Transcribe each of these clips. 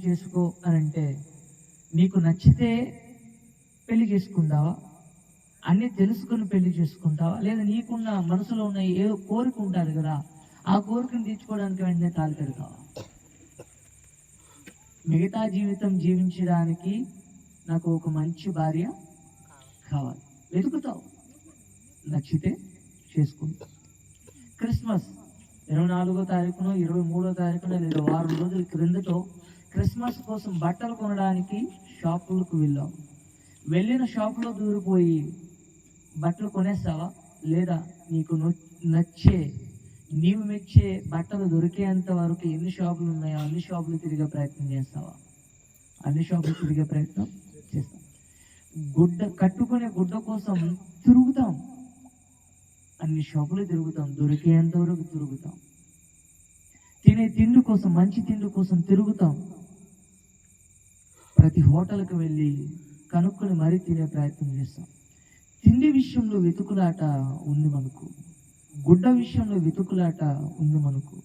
చేసుకో అని అంటే నీకు నచ్చితే పెళ్లి చేసుకుంటావా? అన్నీ తెలుసుకొని పెళ్లి చేసుకుంటావా? లేదా నీకున్న మనసులో ఉన్న ఏదో కోరిక ఉంటుంది కదా, ఆ కోరికను తీర్చుకోవడానికి వెంటనే తాళి కడతావా? మిగతా జీవితం జీవించడానికి నాకు ఒక మంచి భార్య కావాలి, వెతుకుతావు, నచ్చితే చేసుకుంటావు. క్రిస్మస్ 24వ తారీఖున 23వ తారీఖున లేదా వారం రోజుల క్రిందతో క్రిస్మస్ కోసం బట్టలు కొనడానికి షాపులకు వెళ్ళాం. వెళ్ళిన షాపులో దూరిపోయి బట్టలు కొనేస్తావా? లేదా నీకు నచ్చే, నీవు మెచ్చే బట్టలు దొరికేంత వరకు ఎన్ని షాపులు ఉన్నాయో అన్ని షాపులు తిరిగే ప్రయత్నం చేస్తావా? అన్ని షాపులు తిరిగే ప్రయత్నం చేస్తాం. కట్టుకునే గుడ్డ కోసం తిరుగుతాం, అన్ని షాపులు తిరుగుతాం, దొరికేంత వరకు తిరుగుతాం. తినే తిండి కోసం, మంచి తిండి కోసం తిరుగుతాం. ప్రతి హోటల్కి వెళ్ళి కనుక్కొని మరీ తినే ప్రయత్నం చేస్తాం. తిండి విషయంలో వెతుకులాట ఉంది మనకు, గుడ్డ విషయంలో వెతుకులాట ఉంది మనకు.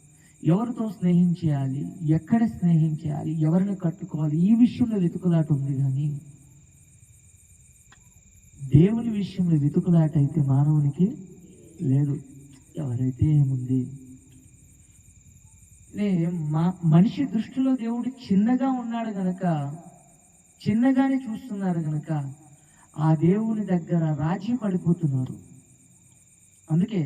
ఎవరితో స్నేహం చేయాలి, ఎక్కడ స్నేహం చేయాలి, ఎవరిని కట్టుకోవాలి, ఈ విషయంలో వెతుకులాట ఉంది. కానీ దేవుని విషయంలో వెతుకులాట అయితే మానవునికి లేదు. ఎవరైతే ఏముంది, మనిషి దృష్టిలో దేవుడు చిన్నగా ఉన్నాడు గనక, చిన్నగానే చూస్తున్నారు గనక ఆ దేవుని దగ్గర రాజీ పడిపోతున్నారు. అందుకే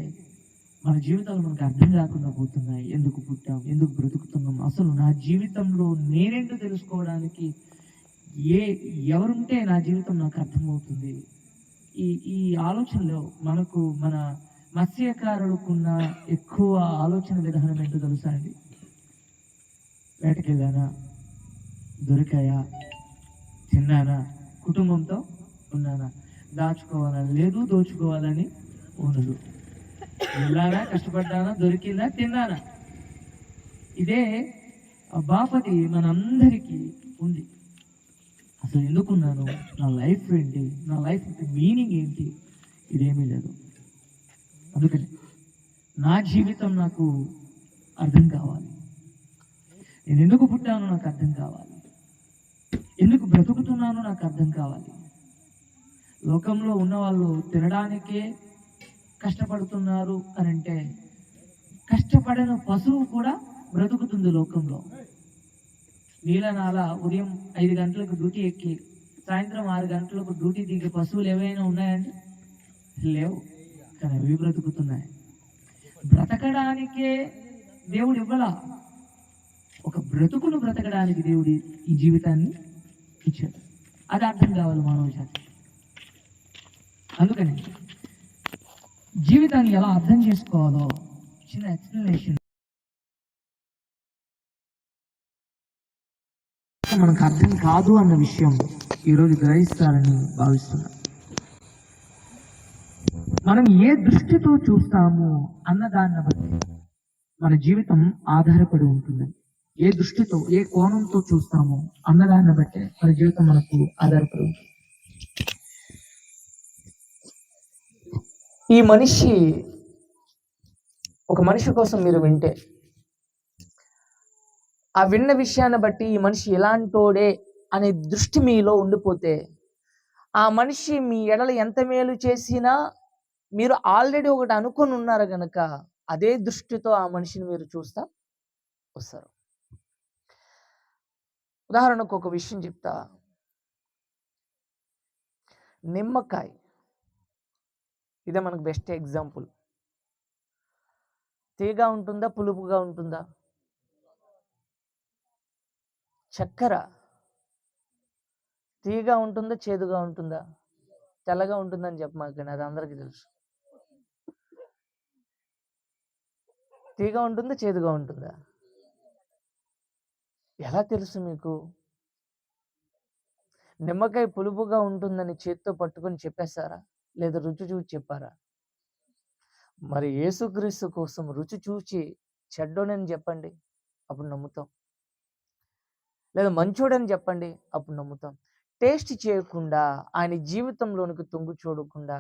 మన జీవితాలు మనకు అర్థం కాకుండా పోతున్నాయి. ఎందుకు పుట్టాం, ఎందుకు బ్రతుకుతున్నాం, అసలు నా జీవితంలో నేనేంటో తెలుసుకోవడానికి ఎవరుంటే నా జీవితం నాకు అర్థమవుతుంది. ఈ ఆలోచనలో మన మత్స్యకారులకున్న ఎక్కువ ఆలోచన విధానం ఏంటో తెలుసా అండి? వేటకెళ్ళానా, దొరికాయా, తిన్నానా, కుటుంబంతో ఉన్నానా, దాచుకోవాలా లేదు, దోచుకోవాలని ఉండదు. వెళ్ళానా, కష్టపడ్డానా, దొరికిందా, తిన్నానా, ఇదే బాపతి మనందరికీ ఉంది. అసలు ఎందుకున్నాను, నా లైఫ్ ఏంటి, నా లైఫ్ మీనింగ్ ఏంటి, ఇదేమీ లేదు. అందుకని నా జీవితం నాకు అర్థం కావాలి. నేను ఎందుకు పుట్టానో నాకు అర్థం కావాలి, ఎందుకు బ్రతుకుతున్నానో నాకు అర్థం కావాలి. లోకంలో ఉన్న వాళ్ళు తినడానికే కష్టపడుతున్నారు అని అంటే, కష్టపడిన పశువు కూడా బ్రతుకుతుంది లోకంలో. నీలనాల ఉదయం 5 గంటలకు డ్యూటీ ఎక్కి సాయంత్రం 6 గంటలకు డ్యూటీ దిగే పశువులు ఏవైనా ఉన్నాయండి? లేవు. కానీ అవి బ్రతుకుతున్నాయి. బ్రతకడానికే దేవుడు ఇవ్వాల, ఒక బ్రతుకును బ్రతకడానికి దేవుడు ఈ జీవితాన్ని ఇచ్చాడు. అది అర్థం కావాలి మానవ జాతి. అందుకని జీవితాన్ని ఎలా అర్థం చేసుకోవాలో చిన్న ఎక్స్ప్లెనేషన్ మనకు అర్థం కాదు అన్న విషయం ఈరోజు గ్రహిస్తారని భావిస్తున్నాను. మనం ఏ దృష్టితో చూస్తాము అన్న దాన్ని బట్టి మన జీవితం ఆధారపడి ఉంటుంది. ఏ దృష్టితో, ఏ కోణంతో చూస్తామో అన్నదాన్ని బట్టి మన జీవితం మనకు ఆధారపడి ఉంటుంది. ఒక మనిషి కోసం మీరు వింటే, ఆ విన్న విషయాన్ని బట్టి ఈ మనిషి ఎలాంటోడే అనే దృష్టి మీలో ఉండిపోతే, ఆ మనిషి మీ ఎడల ఎంత మేలు చేసినా మీరు ఆల్రెడీ ఒకటి అనుకుని ఉన్నారు కనుక అదే దృష్టితో ఆ మనిషిని మీరు చూస్తా వస్తారు. ఉదాహరణకు ఒక విషయం చెప్తా. నిమ్మకాయ, ఇదే మనకు బెస్ట్ ఎగ్జాంపుల్. తీగా ఉంటుందా, పులుపుగా ఉంటుందా? చక్కెర తీగా ఉంటుందా, చేదుగా ఉంటుందా? తెల్లగా ఉంటుందని చెప్పమాకండి, అది అందరికీ తెలుసు. తీగా ఉంటుందా, చేదుగా ఉంటుందా? ఎలా తెలుసు మీకు? నిమ్మకాయ పులుపుగా ఉంటుందని చేత్తో పట్టుకొని చెప్పేస్తారా, లేదా రుచి చూసి చెప్పారా? మరి యేసుక్రీస్తు కోసం రుచి చూచి చెడ్డోనని చెప్పండి, అప్పుడు నమ్ముతాం. లేదా మంచోడని చెప్పండి, అప్పుడు నమ్ముతాం. టేస్ట్ చేయకుండా, ఆయన జీవితంలోనికి తొంగు చూడకుండా,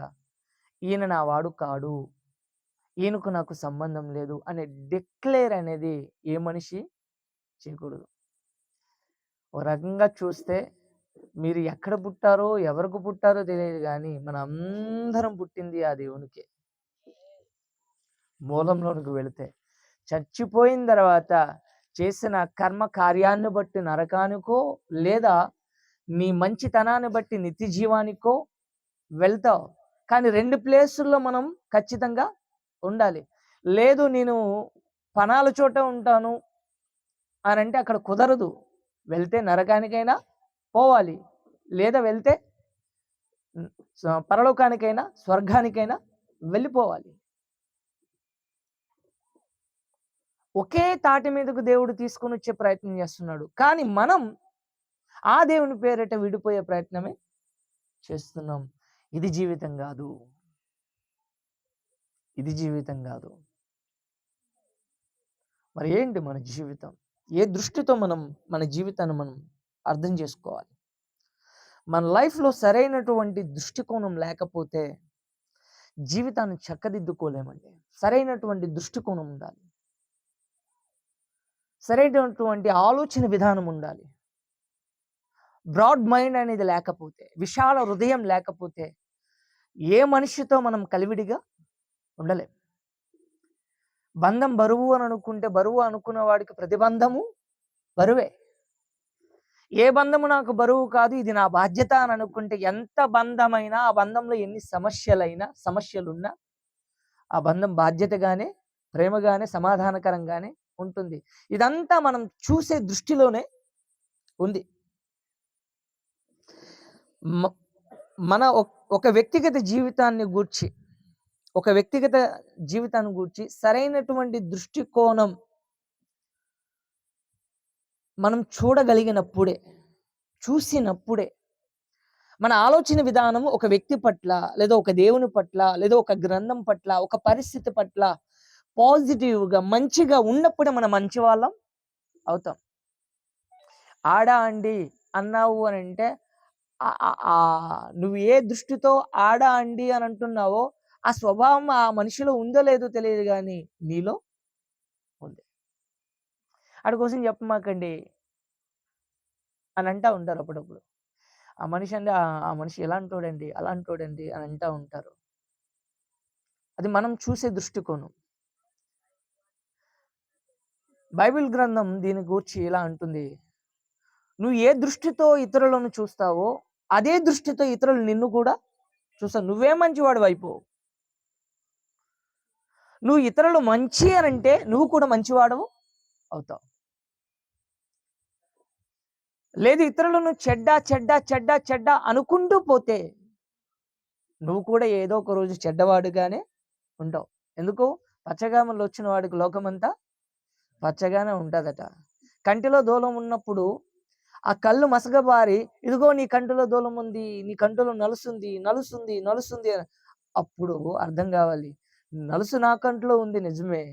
ఈయన నా వాడు కాడు, ఈయనకు నాకు సంబంధం లేదు అనే డిక్లేర్ అనేది ఏ మనిషి చేయకూడదు. ఒక రకంగా చూస్తే మీరు ఎక్కడ పుట్టారో ఎవరికి పుట్టారో తెలియదు కానీ మన అందరం పుట్టింది ఆ దేవునికే. మూలంలోనికి వెళితే చచ్చిపోయిన తర్వాత చేసిన కర్మ కార్యాన్ని బట్టి నరకానికో లేదా నీ మంచితనాన్ని బట్టి నిత్య జీవానికో వెళ్తావు. కానీ 2 ప్లేసుల్లో మనం ఖచ్చితంగా ఉండాలి. లేదు నేను పనాల చోట ఉంటాను అని అంటే అక్కడ కుదరదు. వెళ్తే నరకానికైనా పోవాలి, లేదా వెళ్తే పరలోకానికైనా స్వర్గానికైనా వెళ్ళిపోవాలి. ఒకే తాటి మీదకు దేవుడు తీసుకొని వచ్చే ప్రయత్నం చేస్తున్నాడు. కానీ మనం ఆ దేవుని పేరిట విడిపోయే ప్రయత్నమే చేస్తున్నాం. ఇది జీవితం కాదు. ఇది జీవితం కాదు. మరి ఏంటి మన జీవితం? ఏ దృష్టితో మనం మన జీవితాన్ని మనం అర్థం చేసుకోవాలి? మన లైఫ్లో సరైనటువంటి దృష్టికోణం లేకపోతే జీవితాన్ని చక్కదిద్దుకోలేమండి. సరైనటువంటి దృష్టికోణం ఉండాలి. సరైనటువంటి ఆలోచన విధానం ఉండాలి. బ్రాడ్ మైండ్ అనేది లేకపోతే, విశాల హృదయం లేకపోతే ఏ మనిషితో మనం కలివిడిగా ఉండలేం. బంధం బరువు అని అనుకుంటే బరువు అనుకున్న వాడికి ప్రతిబంధము బరువే. ఏ బంధము నాకు బరువు కాదు, ఇది నా బాధ్యత అని అనుకుంటే ఎంత బంధమైనా ఆ బంధంలో ఎన్ని సమస్యలున్నా ఆ బంధం బాధ్యతగానే, ప్రేమగానే, సమాధానకరంగానే ఉంటుంది. ఇదంతా మనం చూసే దృష్టిలోనే ఉంది. మన ఒక వ్యక్తిగత జీవితాన్ని గూర్చి సరైనటువంటి దృష్టికోణం మనం చూసినప్పుడే మన ఆలోచన విధానం ఒక వ్యక్తి పట్ల, లేదా ఒక దేవుని పట్ల, లేదా ఒక గ్రంథం పట్ల, ఒక పరిస్థితి పట్ల పాజిటివ్గా మంచిగా ఉన్నప్పుడే మనం మంచి వాళ్ళం అవుతాం. ఆడా అండి అన్నావు అని అంటే నువ్వు ఏ దృష్టితో ఆడా అండి అని అంటున్నావో ఆ స్వభావం ఆ మనిషిలో ఉందో లేదో తెలియదు, కానీ నీలో ఉంది. ఆడి కోసం చెప్పమాకండి అని అంటూ ఉంటారు అప్పుడప్పుడు. ఆ మనిషి అంటే ఆ మనిషి ఎలా అంటాడండి, అలా అంటాడండి అని అంటూ ఉంటారు. అది మనం చూసే దృష్టికోణం. బైబిల్ గ్రంథం దీని గురించి ఇలా అంటుంది, నువ్వు ఏ దృష్టితో ఇతరులను చూస్తావో అదే దృష్టితో ఇతరులు నిన్ను కూడా చూస్తావు. నువ్వే మంచివాడు వైపు, నువ్వు ఇతరులు మంచి అని అంటే నువ్వు కూడా మంచివాడవు అవుతావు. లేదు ఇతరులను చెడ్డ అనుకుంటూ పోతే నువ్వు కూడా ఏదో ఒక రోజు చెడ్డవాడుగానే ఉంటావు. ఎందుకు? పచ్చగామలు వచ్చిన వాడికి లోకమంతా పచ్చగానే ఉంటుందట. కంటిలో దూలం ఉన్నప్పుడు ఆ కళ్ళు మసగబారి, ఇదిగో నీ కంటిలో దూలం ఉంది, నీ కంటిలో నలుస్తుంది అప్పుడు అర్థం కావాలి, నలుసు నా కంటిలో ఉంది నిజమే,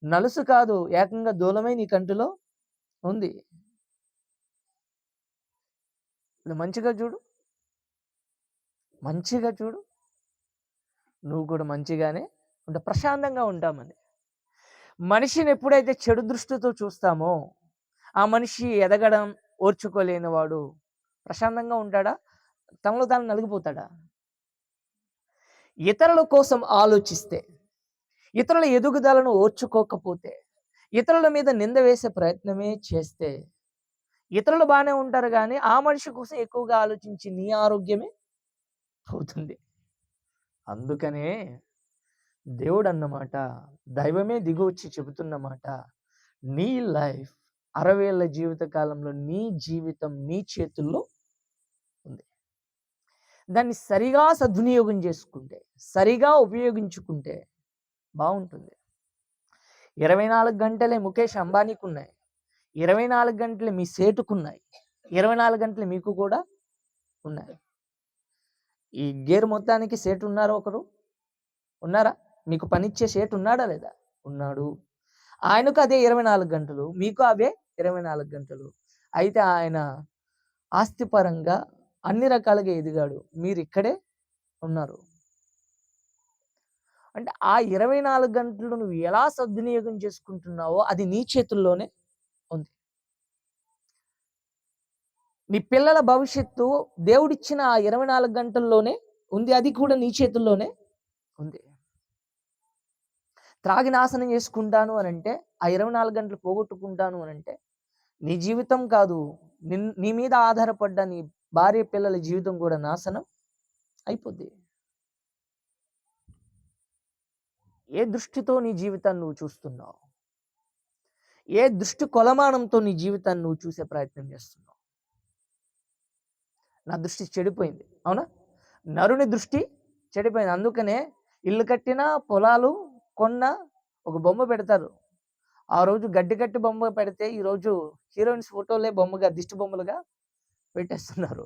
నలుసు కాదు ఏకంగా దూలమే నీ కంటిలో ఉంది. మంచిగా చూడు, నువ్వు కూడా మంచిగానే ఉంటా, ప్రశాంతంగా ఉంటామని. మనిషిని ఎప్పుడైతే చెడు దృష్టితో చూస్తామో ఆ మనిషి ఎదగడం ఓర్చుకోలేని వాడు ప్రశాంతంగా ఉంటాడా? తనలో తాను నలిగిపోతాడా? ఇతరుల కోసం ఆలోచిస్తే, ఇతరుల ఎదుగుదలను ఓర్చుకోకపోతే, ఇతరుల మీద నింద వేసే ప్రయత్నమే చేస్తే ఇతరులు బాగానే ఉంటారు, కానీ ఆ మనిషి కోసం ఎక్కువగా ఆలోచించి నీ ఆరోగ్యమే అవుతుంది. అందుకనే దేవుడు అన్నమాట, దైవమే దిగొచ్చి చెబుతున్నమాట, నీ లైఫ్ 60 ఏళ్ల జీవిత కాలంలో నీ జీవితం నీ చేతుల్లో ఉంది. దాన్ని సరిగా సద్వినియోగం చేసుకుంటే, సరిగా ఉపయోగించుకుంటే బాగుంటుంది. 24 గంటలే ముఖేష్ అంబానీకి ఉన్నాయి, 24 గంటలు మీ సేటుకున్నాయి, 24 గంటలు మీకు కూడా ఉన్నాయి. ఈ గేర్ మొత్తానికి సేటు ఉన్నారా? మీకు పనిచ్చే సేటు ఉన్నాడా లేదా? ఉన్నాడు. ఆయనకు అదే 24 గంటలు, మీకు అవే 24 గంటలు. అయితే ఆయన ఆస్తిపరంగా అన్ని రకాలుగా ఎదిగాడు, మీరు ఇక్కడే ఉన్నారు. అంటే ఆ 24 గంటలు నువ్వు ఎలా సద్వినియోగం చేసుకుంటున్నావో అది నీ చేతుల్లోనే ఉంది. నీ పిల్లల భవిష్యత్తు దేవుడిచ్చిన ఆ 24 గంటల్లోనే ఉంది. అది కూడా నీ చేతుల్లోనే ఉంది. త్రాగి నాశనం చేసుకుంటాను అనంటే, ఆ 24 గంటలు పోగొట్టుకుంటాను అనంటే, నీ జీవితం కాదు, నీ మీద ఆధారపడ్డ నీ భార్య పిల్లల జీవితం కూడా నాశనం అయిపోద్ది. ఏ దృష్టితో నీ జీవితాన్ని నువ్వు చూస్తున్నావు? ఏ దృష్టి కొలమానంతో నీ జీవితాన్ని నువ్వు చూసే ప్రయత్నం చేస్తున్నావు? నా దృష్టి చెడిపోయింది, అవునా? నరుని దృష్టి చెడిపోయింది. అందుకనే ఇల్లు కట్టినా, పొలాలు కొన్నా ఒక బొమ్మ పెడతారు. ఆ రోజు గడ్డి కట్టి బొమ్మ పెడితే ఈరోజు హీరోయిన్స్ ఫోటోలే బొమ్మగా, దిష్టి బొమ్మలుగా పెట్టేస్తున్నారు.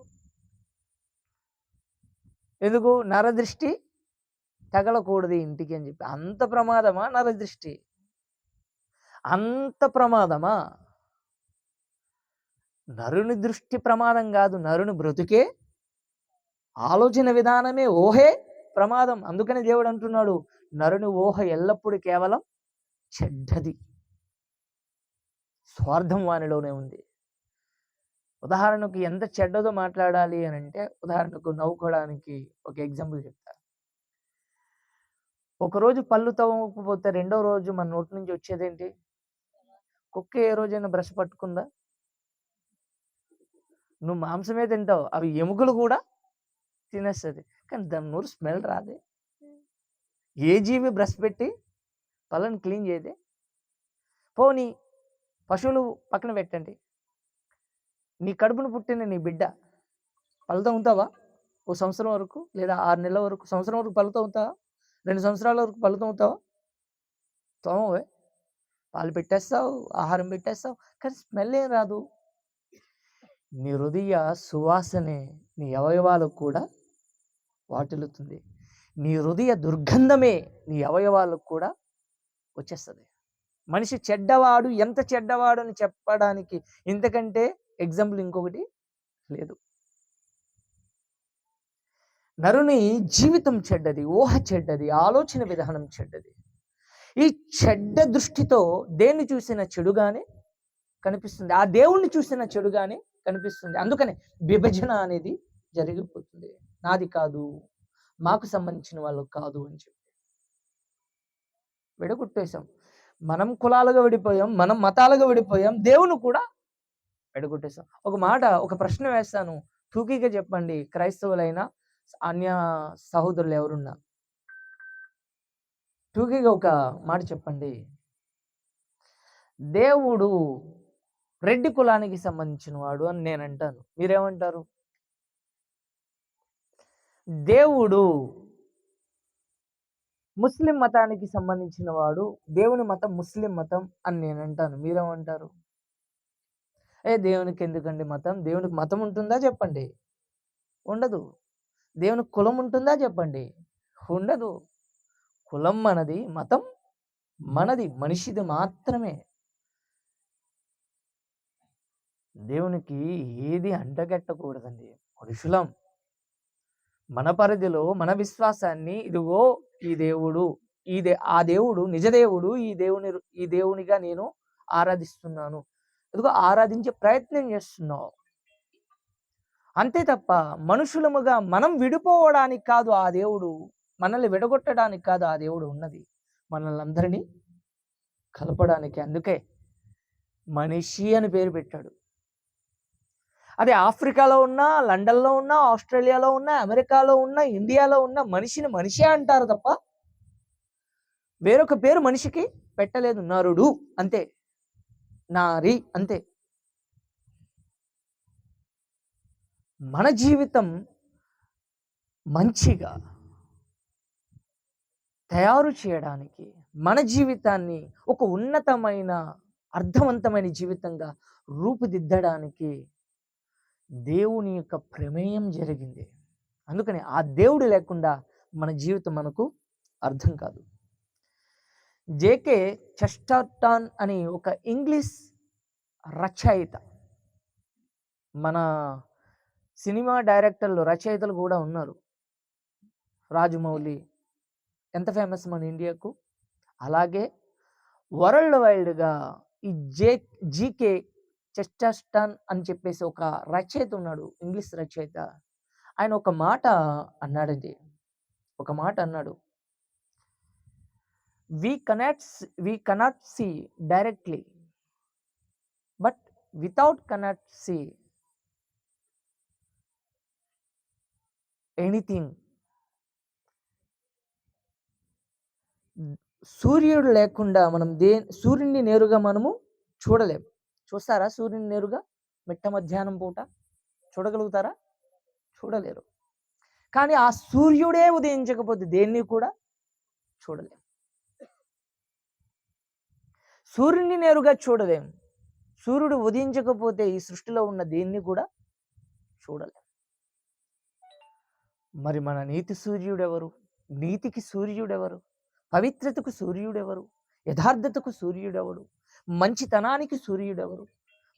ఎందుకు? నరదృష్టి తగలకూడదు ఇంటికి అని చెప్పి. అంత ప్రమాదమా నరదృష్టి? అంత ప్రమాదమా? నరుని దృష్టి ప్రమాదం కాదు, నరుని బ్రతుకే, ఆలోచన విధానమే, ఊహే ప్రమాదం. అందుకని దేవుడు అంటున్నాడు, నరుని ఊహ ఎల్లప్పుడూ కేవలం చెడ్డది, స్వార్థం వానిలోనే ఉంది. ఉదాహరణకు ఎంత చెడ్డదో మాట్లాడాలి అని అంటే, ఉదాహరణకు నవ్వుకోవడానికి ఒక ఎగ్జాంపుల్ చెప్తా. ఒకరోజు పళ్ళు తవ్వకపోతే రెండో రోజు మన నోటి నుంచి వచ్చేదేంటి? కుక్క ఏ రోజైనా బ్రష్ పట్టుకుందా? నువ్వు మాంసమే తింటావు, అవి ఎముకలు కూడా తినేస్తుంది, కానీ దాని నోరు స్మెల్ రాదే. ఏ జీవి బ్రష్ పెట్టి పళ్ళని క్లీన్ చేయదే? పోనీ పశువులు పక్కన పెట్టండి, నీ కడుపును పుట్టిన నీ బిడ్డ పళ్ళతో ఉంటావా? ఓ సంవత్సరం వరకు, లేదా 6 నెలల వరకు, సంవత్సరం వరకు పళ్ళతో ఉంటావా? 2 సంవత్సరాల వరకు పళ్ళతో ఉంటావా? తోమవే, పాలు పెట్టేస్తావు, ఆహారం పెట్టేస్తావు, కానీ స్మెల్ ఏం రాదు. నీ హృదయ సువాసనే నీ అవయవాలకు కూడా వాటిల్లుతుంది. నీ హృదయ దుర్గంధమే నీ అవయవాలకు కూడా వచ్చేస్తుంది. మనిషి చెడ్డవాడు, ఎంత చెడ్డవాడు అని చెప్పడానికి ఇంతకంటే ఎగ్జాంపుల్ ఇంకొకటి లేదు. నరుని జీవితం చెడ్డది, ఊహ చెడ్డది, ఆలోచన విధానం చెడ్డది. ఈ చెడ్డ దృష్టితో దేన్ని చూసినా చెడుగానే కనిపిస్తుంది, ఆ దేవుణ్ణి చూసినా చెడుగానే కనిపిస్తుంది. అందుకని విభజన అనేది జరిగిపోతుంది. నాది కాదు, మాకు సంబంధించిన వాళ్ళు కాదు అని చెప్పి విడగొట్టేశాం. మనం కులాలుగా విడిపోయాం, మనం మతాలుగా విడిపోయాం, దేవుని కూడా విడగొట్టేశాం. ఒక ప్రశ్న వేస్తాను, టూకీగా చెప్పండి. క్రైస్తవులైన అన్య సహోదరులు ఎవరున్నా టూకీగా ఒక మాట చెప్పండి. దేవుడు రెడ్డి కులానికి సంబంధించిన వాడు అని నేను అంటాను, మీరేమంటారు? దేవుడు ముస్లిం మతానికి సంబంధించిన వాడు, దేవుని మతం ముస్లిం మతం అని నేను అంటాను, మీరేమంటారు? దేవునికి ఎందుకండి మతం? దేవునికి మతం ఉంటుందా చెప్పండి? ఉండదు. దేవునికి కులం ఉంటుందా చెప్పండి? ఉండదు. కులం మనది, మతం మనది, మనిషిది మాత్రమే. దేవునికి ఏది అంటగట్టకూడదండి. మనుషులం, మన పరిధిలో మన విశ్వాసాన్ని, ఇదిగో ఈ దేవుడు, ఆ దేవుడు నిజదేవుడు, ఈ దేవునిగా నేను ఆరాధిస్తున్నాను, ఇదిగో ఆరాధించే ప్రయత్నం చేస్తున్నావు, అంతే తప్ప మనుషులముగా మనం విడిపోవడానికి కాదు ఆ దేవుడు, మనల్ని విడగొట్టడానికి కాదు ఆ దేవుడు ఉన్నది, మనల్ని అందరినీ కలపడానికి. అందుకే మనిషి అని పేరు పెట్టాడు. అదే ఆఫ్రికాలో ఉన్నా, లండన్లో ఉన్నా, ఆస్ట్రేలియాలో ఉన్నా, అమెరికాలో ఉన్నా, ఇండియాలో ఉన్నా మనిషిని మనిషే అంటారు తప్ప వేరొక పేరు మనిషికి పెట్టలేదు. నరుడు అంతే, నారి అంతే. మన జీవితం మంచిగా తయారు చేయడానికి, మన జీవితాన్ని ఒక ఉన్నతమైన అర్థవంతమైన జీవితంగా రూపుదిద్దడానికి దేవుని యొక్క ప్రమేయం జరిగింది. అందుకని ఆ దేవుడు లేకుండా మన జీవితం మనకు అర్థం కాదు. జేకే చెస్టర్టన్ అని ఒక ఇంగ్లీష్ రచయిత, మన సినిమా డైరెక్టర్లు రచయితలు కూడా ఉన్నారు. రాజమౌళి ఎంత ఫేమస్ మన ఇండియాకు, అలాగే వరల్డ్ వైడ్గా ఈ జీకే చెస్టర్స్టన్ అని చెప్పేసి ఒక రచయిత ఉన్నాడు, ఇంగ్లీష్ రచయిత. ఆయన ఒక మాట అన్నాడండి. ఒక మాట అన్నాడు, we cannot see directly, but without cannot see anything. సూర్యుడు లేకుండా మనం సూర్యుడిని నేరుగా మనము చూడలేము. చూస్తారా సూర్యుని నేరుగా మిట్ట మధ్యాహ్నం పూట? చూడగలుగుతారా? చూడలేరు. కానీ ఆ సూర్యుడే ఉదయించకపోతే దేన్ని కూడా చూడలేము. సూర్యుడిని నేరుగా చూడలేము. సూర్యుడు ఉదయించకపోతే ఈ సృష్టిలో ఉన్న దేన్ని కూడా చూడలేము. మరి మన నీతి సూర్యుడెవరు? నీతికి సూర్యుడెవరు? పవిత్రతకు సూర్యుడెవరు? యథార్థతకు సూర్యుడెవడు? మంచితనానికి సూర్యుడెవరు?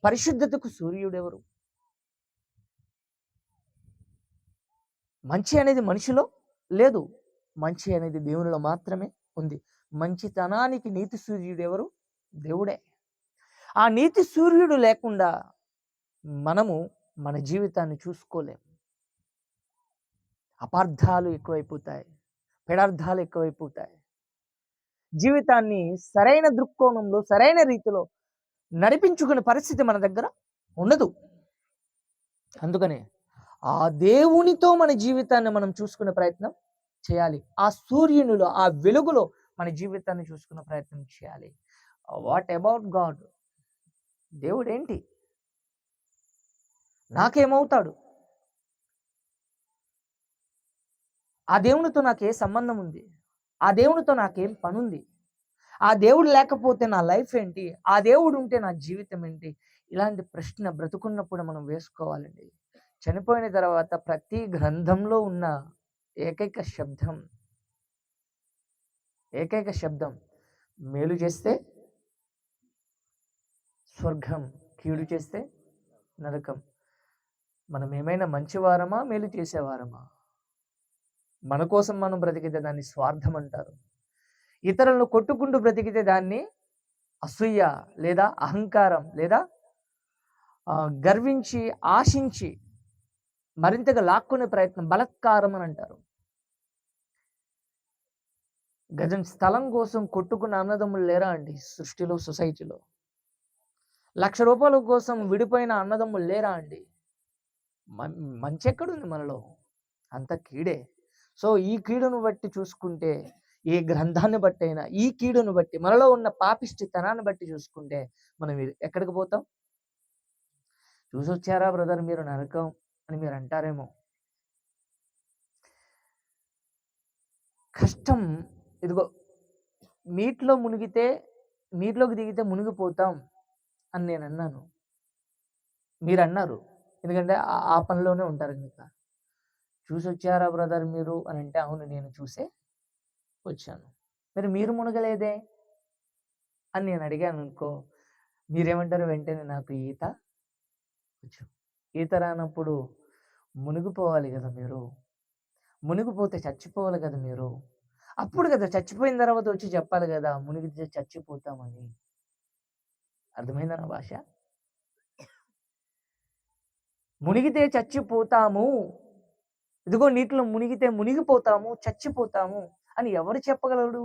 పరిశుద్ధతకు సూర్యుడెవరు? మంచి అనేది మనిషిలో లేదు, మంచి అనేది దేవునిలో మాత్రమే ఉంది. మంచితనానికి నీతి సూర్యుడెవరు? దేవుడే. ఆ నీతి సూర్యుడు లేకుండా మనము మన జీవితాన్ని చూసుకోలేము. అపార్థాలు ఎక్కువైపోతాయి, పెడార్థాలు ఎక్కువైపోతాయి. జీవితాన్ని సరైన దృక్కోణంలో సరైన రీతిలో నడిపించుకునే పరిస్థితి మన దగ్గర ఉండదు. అందుకనే ఆ దేవునితో మన జీవితాన్ని మనం చూసుకునే ప్రయత్నం చేయాలి. ఆ సూర్యునిలో, ఆ వెలుగులో మన జీవితాన్ని చూసుకునే ప్రయత్నం చేయాలి. What about God? దేవుడు ఏంటి? నాకేమవుతాడు? ఆ దేవునితో నాకే సంబంధం ఉంది? ఆ దేవునితో నాకేం పనుంది? ఆ దేవుడు లేకపోతే నా లైఫ్ ఏంటి? ఆ దేవుడు ఉంటే నా జీవితం ఏంటి? ఇలాంటి ప్రశ్న బ్రతుకున్నప్పుడు మనం వేసుకోవాలండి. చనిపోయిన తర్వాత ప్రతి గ్రంథంలో ఉన్న ఏకైక శబ్దం మేలు చేస్తే స్వర్గం, కీడు చేస్తే నరకం. మనం ఏమైనా మంచివారమా, మేలు చేసేవారమా? మన కోసం మనం బ్రతికితే దాన్ని స్వార్థం అంటారు. ఇతరులను కొట్టుకుంటూ బ్రతికితే దాన్ని అసూయ లేదా అహంకారం లేదా గర్వించి ఆశించి మరింతగా లాక్కునే ప్రయత్నం బలత్కారం అని అంటారు. గజం స్థలం కోసం కొట్టుకున్న అన్నదమ్ములు లేరా అండి సృష్టిలో, సొసైటీలో? 1,00,000 రూపాయల కోసం విడిపోయిన అన్నదమ్ములు లేరా అండి? మంచి ఎక్కడుంది మనలో? అంత కీడే. సో ఈ కీడును బట్టి చూసుకుంటే, ఏ గ్రంథాన్ని బట్టి అయినా ఈ కీడును బట్టి, మనలో ఉన్న పాపిష్టితనాన్ని బట్టి చూసుకుంటే మనం ఎక్కడికి పోతాం? చూసొచ్చారా బ్రదర్ మీరు నరకం అని మీరు అంటారేమో. కష్టం ఇదిగో, నీటిలోకి దిగితే మునిగిపోతాం అని నేను అన్నాను, మీరు అన్నారు. ఎందుకంటే ఆ పనిలోనే ఉంటారు కనుక. చూసొచ్చారా బ్రదర్ మీరు అని అంటే, అవును నేను చూసే వచ్చాను. మీరు మునగలేదే అని నేను అడిగాను అనుకో, మీరేమంటారు? వెంటనే నాకు ఈత వచ్చు. ఈత రానప్పుడు మునిగిపోవాలి కదా మీరు, మునిగిపోతే చచ్చిపోవాలి కదా మీరు. అప్పుడు కదా చచ్చిపోయిన తర్వాత వచ్చి చెప్పాలి కదా మునిగితే చచ్చిపోతామని. అర్థమైందా నా భాష? మునిగితే చచ్చిపోతాము, ఇదిగో నీటిలో మునిగితే మునిగిపోతాము, చచ్చిపోతాము అని ఎవరు చెప్పగలడు?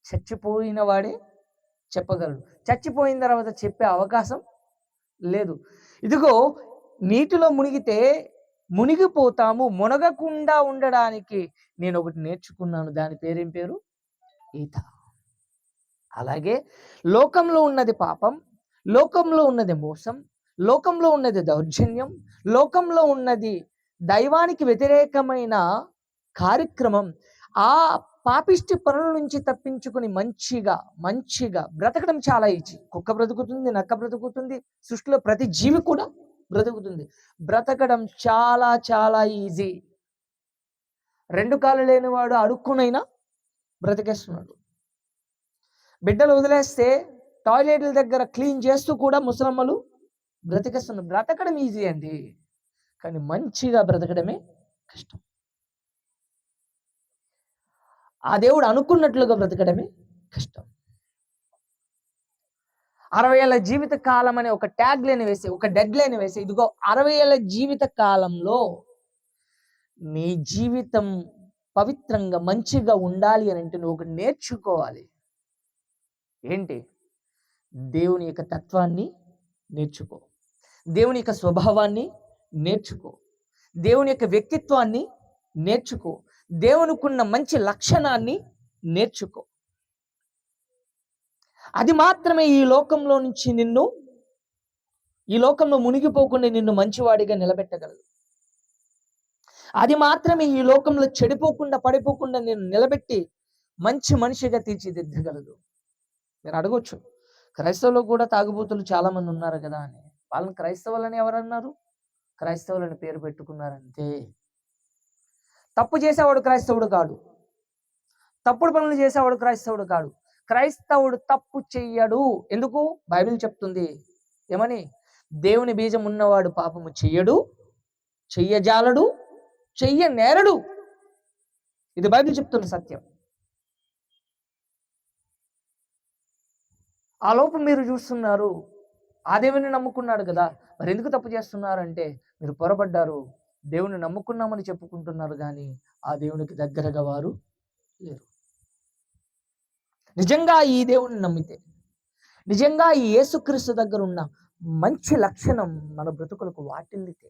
చచ్చిపోయిన వాడే చెప్పగలడు. చచ్చిపోయిన తర్వాత చెప్పే అవకాశం లేదు. ఇదిగో నీటిలో మునిగితే మునిగిపోతాము, మునగకుండా ఉండడానికి నేను ఒకటి నేర్చుకున్నాను. దాని పేరేం పేరు? ఈత. అలాగే లోకంలో ఉన్నది పాపం, లోకంలో ఉన్నది మోసం, లోకంలో ఉన్నది దౌర్జన్యం, లోకంలో ఉన్నది దైవానికి వ్యతిరేకమైన కార్యక్రమం. ఆ పాపిష్టి పనుల నుంచి తప్పించుకుని మంచిగా బ్రతకడం చాలా ఈజీ. కుక్క బ్రతుకుతుంది, నక్క బ్రతుకుతుంది, సృష్టిలో ప్రతి జీవి కూడా బ్రతుకుతుంది. బ్రతకడం చాలా చాలా ఈజీ. 2 కాళ్ళు లేనివాడు అడుక్కునైనా బ్రతికేస్తున్నాడు. బిడ్డలు వదిలేస్తే టాయిలెట్ల దగ్గర క్లీన్ చేస్తూ కూడా ముసలమ్మలు బ్రతికేస్తున్నారు. బ్రతకడం ఈజీ అండి, కానీ మంచిగా బ్రతకడమే కష్టం. ఆ దేవుడు అనుకున్నట్లుగా బ్రతకడమే కష్టం. 60 ఏళ్ళ జీవిత కాలం అనే ఒక ట్యాగ్ లైన్ వేసి, ఒక డెడ్ లైన్ వేసి, ఇదిగో 60 ఏళ్ళ జీవిత కాలంలో నీ జీవితం పవిత్రంగా మంచిగా ఉండాలి అని అంటే నువ్వు ఒకటి నేర్చుకోవాలి. ఏంటి? దేవుని యొక్క తత్వాన్ని నేర్చుకో, దేవుని యొక్క స్వభావాన్ని నేర్చుకో, దేవుని యొక్క వ్యక్తిత్వాన్ని నేర్చుకో, దేవునికున్న మంచి లక్షణాన్ని నేర్చుకో. అది మాత్రమే ఈ లోకంలో నుంచి ఈ లోకంలో మునిగిపోకుండా నిన్ను మంచివాడిగా నిలబెట్టగలదు. అది మాత్రమే ఈ లోకంలో చెడిపోకుండా పడిపోకుండా నేను నిలబెట్టి మంచి మనిషిగా తీర్చిదిద్దగలదు. మీరు అడగొచ్చు, క్రైస్తవులు కూడా తాగుబోతులు చాలా మంది ఉన్నారు కదా అని. వాళ్ళని క్రైస్తవులని ఎవరన్నారు? క్రైస్తవులని పేరు పెట్టుకున్నారంతే. తప్పు చేసేవాడు క్రైస్తవుడు కాడు, తప్పుడు పనులు చేసేవాడు క్రైస్తవుడు కాడు. క్రైస్తవుడు తప్పు చెయ్యడు. ఎందుకు? బైబిల్ చెప్తుంది ఏమని? దేవుని బీజం ఉన్నవాడు పాపము చెయ్యడు, చెయ్యజాలడు, చెయ్యనేరడు. ఇది బైబిల్ చెప్తున్న సత్యం. ఆ లోపం మీరు చూస్తున్నారు. ఆ దేవుని నమ్ముకున్నాడు కదా, మరి ఎందుకు తప్పు చేస్తున్నారంటే మీరు పొరపడ్డారు. దేవుని నమ్ముకున్నామని చెప్పుకుంటున్నారు కానీ ఆ దేవునికి దగ్గరగా వారు లేరు. నిజంగా ఈ దేవుని నమ్మితే, నిజంగా ఈ యేసుక్రీస్తు దగ్గర ఉన్న మంచి లక్షణం మన బ్రతుకులకు వాటిల్లితే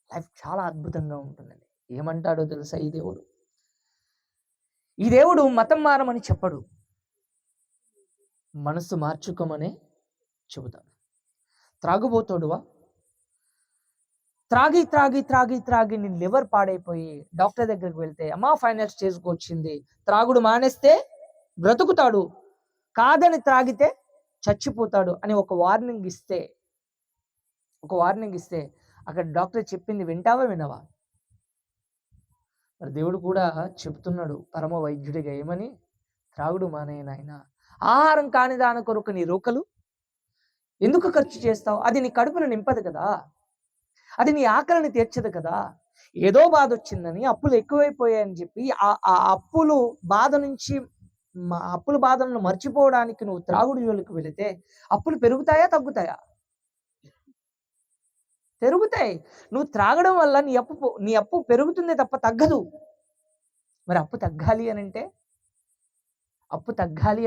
లైఫ్ చాలా అద్భుతంగా ఉంటుందండి. ఏమంటాడో తెలుసా ఈ దేవుడు? ఈ దేవుడు మతం మారమని చెప్పడు, మనసు మార్చుకోమనే చెబుతాడు. త్రాగుబోతోడువా? త్రాగి త్రాగి త్రాగి త్రాగి నీ లివర్ పాడైపోయి డాక్టర్ దగ్గరికి వెళ్తే, అమ్మా ఫైనల్ స్టేజ్కి వచ్చింది, త్రాగుడు మానేస్తే బ్రతుకుతాడు, కాదని త్రాగితే చచ్చిపోతాడు అని ఒక వార్నింగ్ ఇస్తే అక్కడ డాక్టర్ చెప్పింది వింటావా వినవా? మరి దేవుడు కూడా చెప్తున్నాడు పరమ వైద్యుడిగా ఏమని? త్రాగుడు మానేయ నాయనా, ఆహారం కాని దాని కొరకు నీ రూకలు ఎందుకు ఖర్చు చేస్తావు? అది నీ కడుపును నింపదు కదా, అది నీ ఆకలిని తీర్చదు కదా. ఏదో బాధ వచ్చిందని, అప్పులు ఎక్కువైపోయాయని చెప్పి ఆ అప్పుల బాధలను మర్చిపోవడానికి నువ్వు త్రాగుడు జోలికి వెళితే అప్పులు పెరుగుతాయా తగ్గుతాయా? పెరుగుతాయి. నువ్వు త్రాగడం వల్ల నీ అప్పు పెరుగుతుందే తప్ప తగ్గదు. మరి అప్పు తగ్గాలి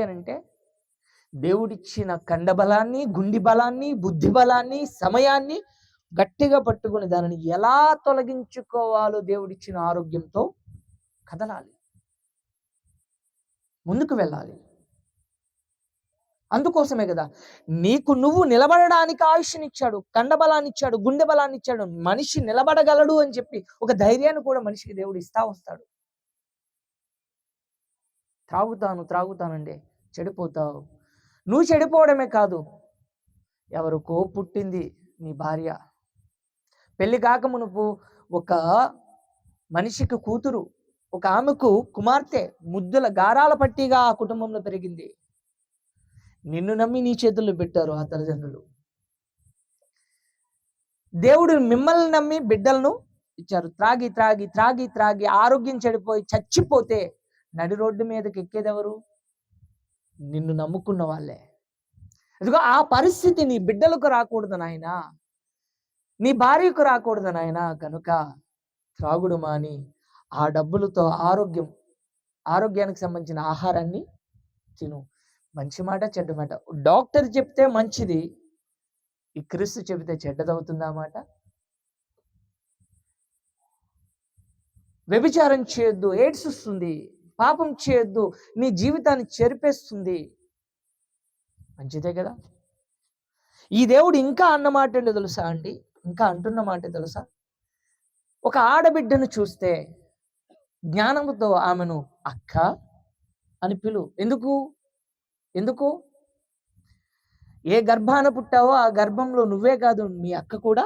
అనంటే దేవుడిచ్చిన కండబలాన్ని, గుండి బలాన్ని, బుద్ధి బలాన్ని, సమయాన్ని గట్టిగా పట్టుకుని దానిని ఎలా తొలగించుకోవాలో దేవుడిచ్చిన ఆరోగ్యంతో కదలాలి, ముందుకు వెళ్ళాలి. అందుకోసమే కదా నీకు నువ్వు నిలబడడానికి ఆయుష్నిచ్చాడు, కండబలాన్ని ఇచ్చాడు, గుండె బలాన్ని ఇచ్చాడు. మనిషి నిలబడగలడు అని చెప్పి ఒక ధైర్యాన్ని కూడా మనిషికి దేవుడు ఇస్తా వస్తాడు. త్రాగుతానండి చెడిపోతావు. నువ్వు చెడిపోవడమే కాదు, ఎవరికో పుట్టింది నీ భార్య, పెళ్లి కాక మునుపు ఒక మనిషికి కూతురు, ఒక ఆమెకు కుమార్తె, ముద్దుల గారాల పట్టిగా ఆ కుటుంబంలో పెరిగింది. నిన్ను నమ్మి నీ చేతుల్లో పెట్టారు ఆ తల్లిదండ్రులు. దేవుడు మిమ్మల్ని నమ్మి బిడ్డలను ఇచ్చారు. త్రాగి త్రాగి త్రాగి త్రాగి ఆరోగ్యం చెడిపోయి చచ్చిపోతే నడి రోడ్డు మీదకి ఎక్కేదెవరు? నిన్ను నమ్ముకున్న వాళ్ళే. ఇదిగో ఆ పరిస్థితి నీ బిడ్డలకు రాకూడదు నాయనా, నీ భార్యకు రాకూడదు నాయనా. కనుక త్రాగుడు మాని ఆ డబ్బులతో ఆరోగ్యానికి సంబంధించిన ఆహారాన్ని తిను. మంచి మాట చెడ్డ మాట డాక్టర్ చెప్తే మంచిది, ఈ క్రీస్తు చెబితే చెడ్డదవుతుందా మాట? వ్యభిచారం చేయొద్దు, ఎయిడ్స్ వస్తుంది. పాపం చేయొద్దు, నీ జీవితాన్ని చెరిపేస్తుంది. మంచిదే కదా. ఈ దేవుడు ఇంకా అన్నమాట ఏంటో తెలుసా అండి? ఇంకా అంటున్న మాట తెలుసా? ఒక ఆడబిడ్డను చూస్తే జ్ఞానముతో ఆమెను అక్క అని పిలు. ఎందుకు? ఏ గర్భాన పుట్టావో ఆ గర్భంలో నువ్వే కాదు, నీ అక్క కూడా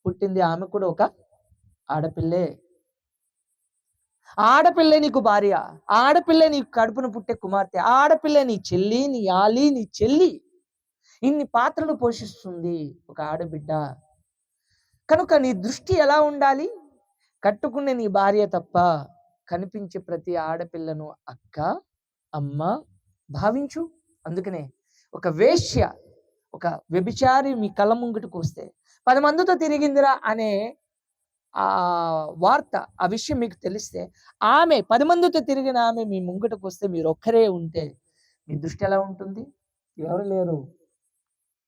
పుట్టింది. ఆమె కూడా ఒక ఆడపిల్లే. ఆడపిల్లే నీకు భార్య, ఆడపిల్లే నీకు కడుపున పుట్టే కుమార్తె, ఆడపిల్లే నీ చెల్లి, నీ ఆలి, నీ చెల్లి. ఇన్ని పాత్రలు పోషిస్తుంది ఒక ఆడబిడ్డ. కనుక నీ దృష్టి ఎలా ఉండాలి? కట్టుకునే నీ భార్య తప్ప కనిపించే ప్రతి ఆడపిల్లను అక్క, అమ్మ భావించు. అందుకనే ఒక వేశ్య, ఒక వ్యభిచారి మీ కళ్ళ ముంగిటికి వస్తే 10 మందితో తిరిగిందిరా అనే ఆ వార్త, ఆ విషయం మీకు తెలిస్తే, ఆమె 10 మందితో తిరిగిన ఆమె మీ ముంగిటకు వస్తే మీరు ఒక్కరే ఉంటే మీ దృష్టి ఎలా ఉంటుంది? ఎవరు లేరు,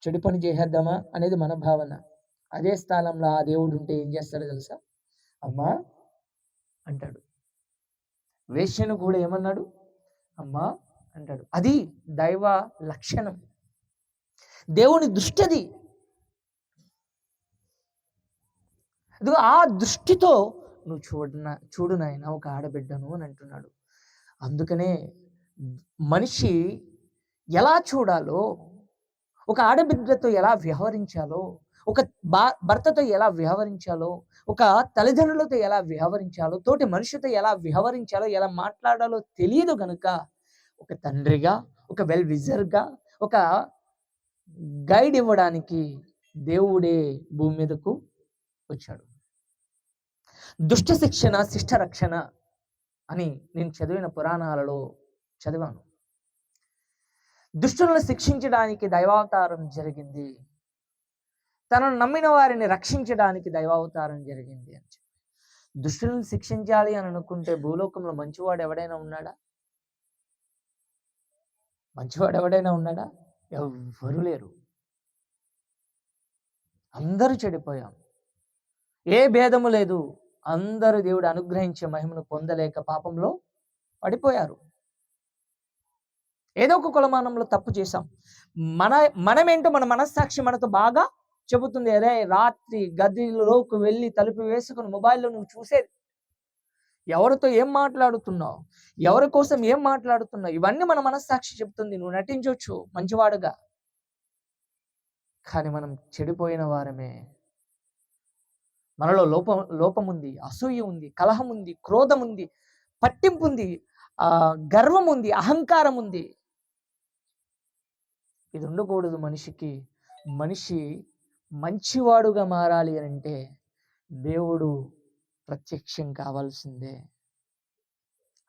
చెడు పని చేసేద్దామా అనేది మన భావన. అదే స్థానంలో ఆ దేవుడు ఉంటే ఏం చేస్తాడో తెలుసా? అమ్మా అంటాడు. వేశ్యను కూడా ఏమన్నాడు? అమ్మా అంటాడు. అది దైవ లక్షణం, దేవుని దృష్టి అది. ఇదిగో ఆ దృష్టితో నువ్వు చూడు నాయన ఒక ఆడబిడ్డను అని అంటున్నాడు. అందుకనే మనిషి ఎలా చూడాలో, ఒక ఆడబిడ్డతో ఎలా వ్యవహరించాలో, ఒక భర్తతో ఎలా వ్యవహరించాలో, ఒక తల్లిదండ్రులతో ఎలా వ్యవహరించాలో, తోటి మనిషితో ఎలా వ్యవహరించాలో, ఎలా మాట్లాడాలో తెలియదు గనుక ఒక తండ్రిగా, ఒక వెల్ విజర్గా, ఒక గైడ్ ఇవ్వడానికి దేవుడే భూమి మీదకు వచ్చాడు. దుష్ట శిక్షణ శిష్ట రక్షణ అని నేను చదివిన పురాణాలలో చదివాను. దుష్టులను శిక్షించడానికి దైవావతారం జరిగింది, తనను నమ్మిన వారిని రక్షించడానికి దైవావతారం జరిగింది అని చెప్పి. దుష్టులను శిక్షించాలి అని అనుకుంటే భూలోకంలో మంచివాడు ఎవడైనా ఉన్నాడా? మంచివాడు ఎవడైనా ఉన్నాడా? ఎవ్వరూ లేరు. అందరూ చెడిపోయాం, ఏ భేదము లేదు. అందరూ దేవుడు అనుగ్రహించే మహిమను పొందలేక పాపంలో పడిపోయారు. ఏదో ఒక కులమానంలో తప్పు చేశాం. మనమేంటో మన మనస్సాక్షి మనతో బాగా చెబుతుంది. అరే రాత్రి గదిలోకి వెళ్ళి తలుపు వేసుకుని మొబైల్లో నువ్వు చూసేది, ఎవరితో ఏం మాట్లాడుతున్నావు, ఎవరి కోసం ఏం మాట్లాడుతున్నావు, ఇవన్నీ మన మనస్సాక్షి చెబుతుంది. నువ్వు నటించవచ్చు మంచివాడుగా, కానీ మనం చెడిపోయిన వారమే. మనలో లోపం ఉంది, అసూయ ఉంది, కలహం ఉంది, క్రోధం ఉంది, పట్టింపు ఉంది, గర్వం ఉంది, అహంకారం ఉంది. ఇది ఉండకూడదు మనిషికి. మనిషి మంచివాడుగా మారాలి అని అంటే దేవుడు ప్రత్యక్షం కావాల్సిందే.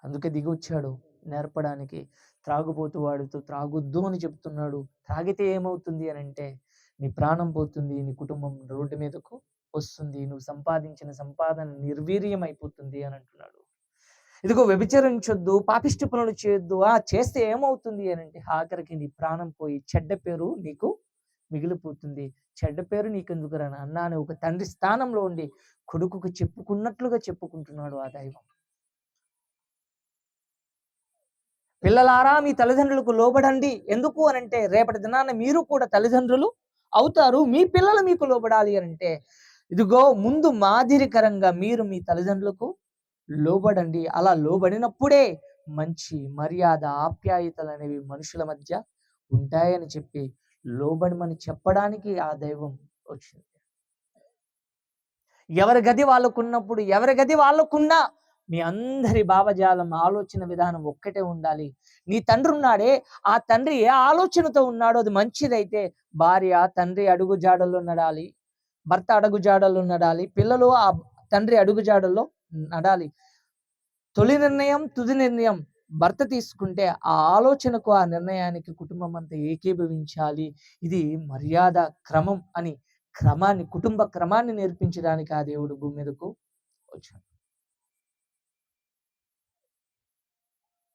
అందుకే దిగి వచ్చాడు నేర్పడానికి. త్రాగుబోతు వాడితో త్రాగొద్దు అని చెప్తున్నాడు. త్రాగితే ఏమవుతుంది అని అంటే నీ ప్రాణం పోతుంది, నీ కుటుంబం రోడ్డు మీదకు వస్తుంది, నువ్వు సంపాదించిన సంపాదన నిర్వీర్యం అయిపోతుంది అని అంటున్నాడు. ఇదిగో వ్యభిచరించొద్దు, పాపిష్టి పనులు చేయొద్దు. చేస్తే ఏమవుతుంది అని అంటే ఆఖరికి నీ ప్రాణం పోయి చెడ్డ పేరు నీకు మిగిలిపోతుంది. చెడ్డ పేరు నీకెందుకు రా అన్న అని ఒక తండ్రి స్థానంలో ఉండి కొడుకుకు చెప్పుకున్నట్లుగా చెప్పుకుంటున్నాడు ఆ దైవం. పిల్లలారా మీ తల్లిదండ్రులకు లోబడండి. ఎందుకు అనంటే రేపటి దినాన మీరు కూడా తల్లిదండ్రులు అవుతారు, మీ పిల్లలు మీకు లోబడాలి అనంటే ఇదిగో ముందు మాదిరికరంగా మీరు మీ తల్లిదండ్రులకు లోబడండి. అలా లోబడినప్పుడే మంచి మర్యాద ఆప్యాయతలు అనేవి మనుషుల మధ్య ఉంటాయని చెప్పి లోబడమని చెప్పడానికి ఆ దైవం వచ్చింది. ఎవరి గది వాళ్ళకున్నప్పుడు, ఎవరి గది వాళ్ళకున్నా మీ అందరి భావజాలం ఆలోచన విధానం ఒక్కటే ఉండాలి. నీ తండ్రి ఉన్నాడే, ఆ తండ్రి ఏ ఆలోచనతో ఉన్నాడో అది మంచిదైతే భార్య తండ్రి అడుగుజాడల్లో నడాలి, భర్త అడుగుజాడల్లో నడాలి, పిల్లలు ఆ తండ్రి అడుగుజాడల్లో నడాలి. తొలి నిర్ణయం తుది నిర్ణయం భర్త తీసుకుంటే ఆ ఆలోచనకు ఆ నిర్ణయానికి కుటుంబం అంతా ఏకీభవించాలి. ఇది మర్యాద క్రమం అని కుటుంబ క్రమాన్ని నేర్పించడానికి ఆ దేవుడు భూమి మీదకు వచ్చాడు.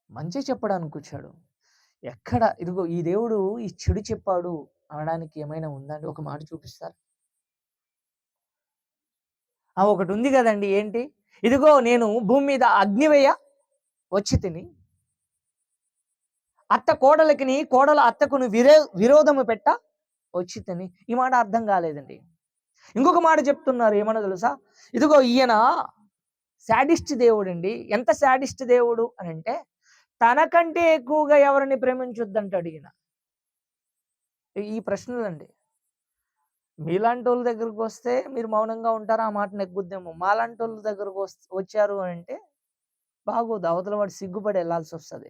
మంచి చెప్పడానికి వచ్చాడు. ఎక్కడ ఇదిగో ఈ దేవుడు ఈ చెడు చెప్పాడు అనడానికి ఏమైనా ఉందండి? ఒక మాట చూపిస్తారు. ఒకటి ఉంది కదండి, ఏంటి? ఇదిగో నేను భూమి మీద అగ్నివేయ వచ్చి తిని అత్త కోడలకి కోడల అత్తకును విరోధము పెట్ట వచ్చి తిని. ఈ మాట అర్థం కాలేదండి. ఇంకొక మాట చెప్తున్నారు, ఏమన్నా తెలుసా? ఇదిగో ఈయన శాడిస్ట్ దేవుడు అండి. ఎంత శాడిస్ట్ దేవుడు అని అంటే తనకంటే ఎక్కువగా ఎవరిని ప్రేమించొద్దంటాడు ఈయన. ఈ ప్రశ్నలండి. మీలాంటి వాళ్ళ దగ్గరకు వస్తే మీరు మౌనంగా ఉంటారా? ఆ మాట నెగ్గుద్దేమో. మాలాంటి వాళ్ళ దగ్గరకు వచ్చారు అని అంటే బాగోదు, అవతల వాడు సిగ్గుపడి వెళ్ళాల్సి వస్తుంది.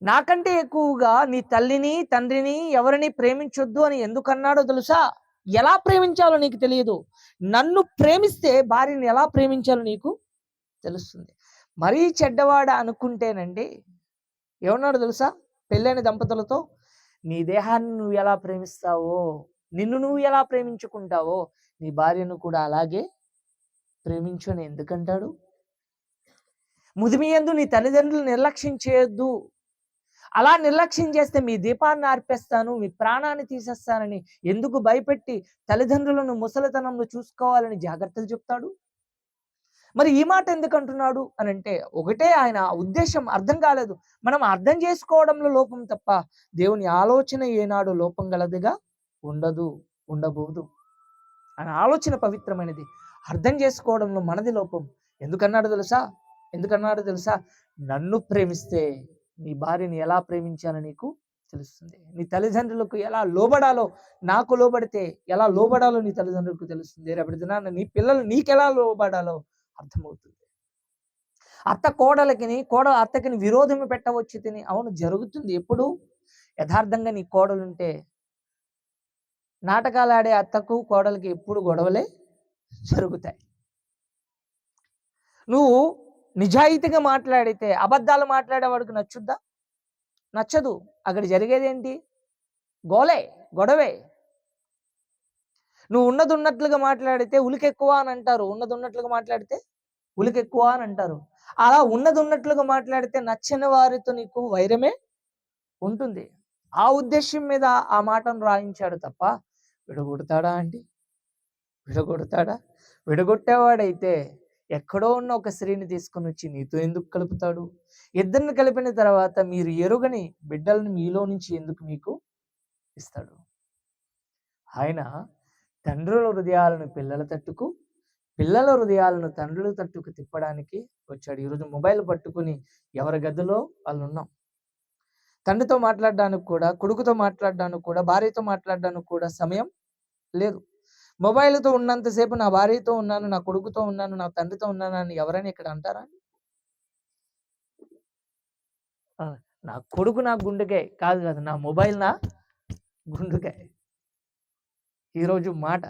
నాకంటే ఎక్కువగా నీ తల్లిని తండ్రిని ఎవరిని ప్రేమించొద్దు అని ఎందుకన్నాడో తెలుసా? ఎలా ప్రేమించాలో నీకు తెలియదు. నన్ను ప్రేమిస్తే భార్యని ఎలా ప్రేమించాలో నీకు తెలుస్తుంది. మరీ చెడ్డవాడ అనుకుంటేనండి ఏమన్నాడు తెలుసా? పెళ్ళైన దంపతులతో నీ దేహాన్ని నువ్వు ఎలా ప్రేమిస్తావో, నిన్ను నువ్వు ఎలా ప్రేమించుకుంటావో నీ భార్యను కూడా అలాగే ప్రేమించు అని ఎందుకంటాడు? ముదిమియందు నీ తల్లిదండ్రులు నిర్లక్ష్యం చేయొద్దు. అలా నిర్లక్ష్యం చేస్తే మీ దీపాన్ని ఆర్పేస్తాను, మీ ప్రాణాన్ని తీసేస్తానని ఎందుకు భయపెట్టి తల్లిదండ్రులను ముసలితనంలో చూసుకోవాలని జాగ్రత్తలు చెప్తాడు? మరి ఈ మాట ఎందుకు అంటున్నాడు అని అంటే, ఒకటే ఆయన ఉద్దేశం అర్థం కాలేదు. మనం అర్థం చేసుకోవడంలో లోపం తప్ప దేవుని ఆలోచన ఏనాడు లోపం గలదిగా ఉండబోదు. ఆయన ఆలోచన పవిత్రమైనది. అర్థం చేసుకోవడంలో మనది లోపం. ఎందుకన్నాడు తెలుసా? నన్ను ప్రేమిస్తే నీ భార్యని ఎలా ప్రేమించాలో నీకు తెలుస్తుంది. నీ తల్లిదండ్రులకు ఎలా లోబడాలో, నాకు లోబడితే ఎలా లోబడాలో నీ తల్లిదండ్రులకు తెలుస్తుంది. రేపటి దినాన నీ పిల్లలు నీకెలా లోబడాలో అర్థమవుతుంది. అత్తకి విరోధం పెట్టవచ్చు తిని, అవును జరుగుతుంది. ఎప్పుడు యథార్థంగా నీ కోడలుంటే, నాటకాలు ఆడే అత్తకు కోడలికి ఎప్పుడు గొడవలే జరుగుతాయి. నువ్వు నిజాయితీగా మాట్లాడితే అబద్ధాలు మాట్లాడేవాడికి నచ్చదు. అక్కడ జరిగేది ఏంటి? గొడవే. నువ్వు ఉన్నది ఉన్నట్లుగా మాట్లాడితే ఉలికెక్కువ అని అంటారు. ఉన్నది ఉన్నట్లుగా మాట్లాడితే ఉలికెక్కువ అని అంటారు. అలా ఉన్నది ఉన్నట్లుగా మాట్లాడితే నచ్చని వారితో నీకు వైరమే ఉంటుంది. ఆ ఉద్దేశం మీద ఆ మాటను రాయించాడు తప్ప విడగొడతాడా అండి? విడగొట్టేవాడైతే ఎక్కడో ఉన్న ఒక స్త్రీని తీసుకొని వచ్చి నీతో ఎందుకు కలుపుతాడు? ఇద్దరిని కలిపిన తర్వాత మీరు ఎరుగని బిడ్డలను మీలో నుంచి ఎందుకు మీకు ఇస్తాడు? ఆయన తండ్రుల హృదయాలను పిల్లల తట్టుకు, పిల్లల హృదయాలను తండ్రుల తట్టుకు తిప్పడానికి వచ్చాడు. ఈరోజు మొబైల్ పట్టుకుని ఎవరి గదిలో వాళ్ళు ఉన్నాం. తండ్రితో మాట్లాడడానికి కూడా, కొడుకుతో మాట్లాడడానికి కూడా, భార్యతో మాట్లాడడానికి కూడా సమయం లేదు. మొబైల్తో ఉన్నంతసేపు నా భార్యతో ఉన్నాను, నా కొడుకుతో ఉన్నాను, నా తండ్రితో ఉన్నాను అని ఎవరైనా ఇక్కడ అంటారా? నా కొడుకు నా గుండెకాయ కాదు, నా మొబైల్ నా గుండెకాయ. ఈరోజు మాట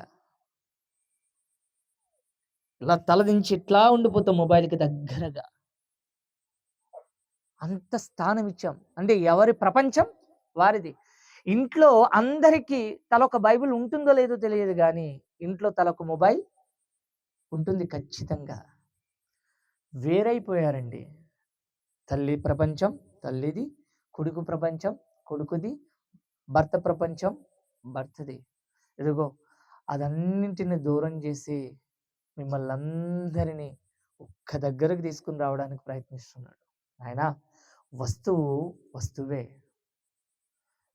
ఇలా తలదించి ఇట్లా ఉండిపోతాం మొబైల్కి దగ్గరగా. అంత స్థానం ఇచ్చాం. అంటే ఎవరి ప్రపంచం వారిది. ఇంట్లో అందరికీ తలొక బైబిల్ ఉంటుందో లేదో తెలియదు, కానీ ఇంట్లో తలొక మొబైల్ ఉంటుంది ఖచ్చితంగా. వేరైపోయారండి. తల్లి ప్రపంచం తల్లిది, కొడుకు ప్రపంచం కొడుకుది, భర్త ప్రపంచం భర్తది. ఇదిగో అదన్నింటిని దూరం చేసి మిమ్మల్ని అందరినీ ఒక్క దగ్గరకు తీసుకుని రావడానికి ప్రయత్నిస్తున్నాడు. ఆయన వస్తువే,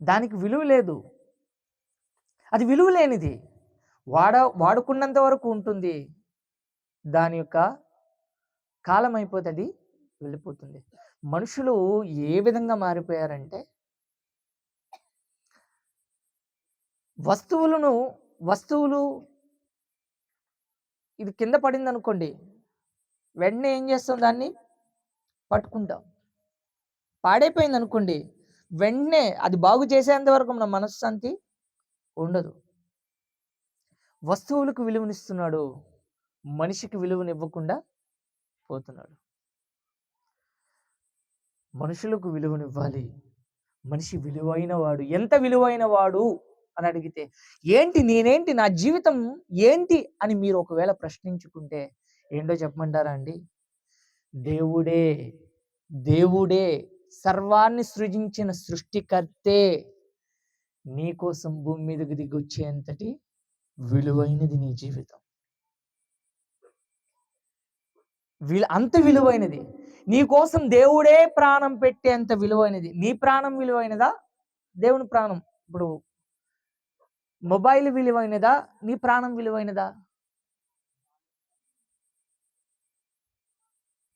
దానికి విలువ లేదు. అది విలువ లేనిది. వాడుకున్నంత వరకు ఉంటుంది, దాని యొక్క కాలం అయిపోతే అది వెళ్ళిపోతుంది. మనుషులు ఏ విధంగా మారిపోయారంటే, వస్తువులు ఇది కింద పడింది అనుకోండి, వెంటనే ఏం చేస్తాం? దాన్ని పట్టుకుంటాం. పాడైపోయింది అనుకోండి, వెంటనే అది బాగు చేసేంత వరకు మన మనశ్శాంతి ఉండదు. వస్తువులకు విలువనిస్తున్నాడు, మనిషికి విలువనివ్వకుండా పోతున్నాడు. మనుషులకు విలువనివ్వాలి. మనిషి విలువైన వాడు. ఎంత విలువైన వాడు అని అడిగితే, ఏంటి నేనేంటి, నా జీవితం ఏంటి అని మీరు ఒకవేళ ప్రశ్నించుకుంటే ఏంటో చెప్పమంటారా అండి? దేవుడే సర్వాన్ని సృజించిన సృష్టికర్తే నీకోసం భూమి మీదకి దిగొచ్చేంతటి విలువైనది నీ జీవితం. అంత విలువైనది. నీ కోసం దేవుడే ప్రాణం పెట్టేంత విలువైనది. నీ ప్రాణం విలువైనదా? దేవుని ప్రాణం. ఇప్పుడు మొబైల్ విలువైనదా? నీ ప్రాణం విలువైనదా?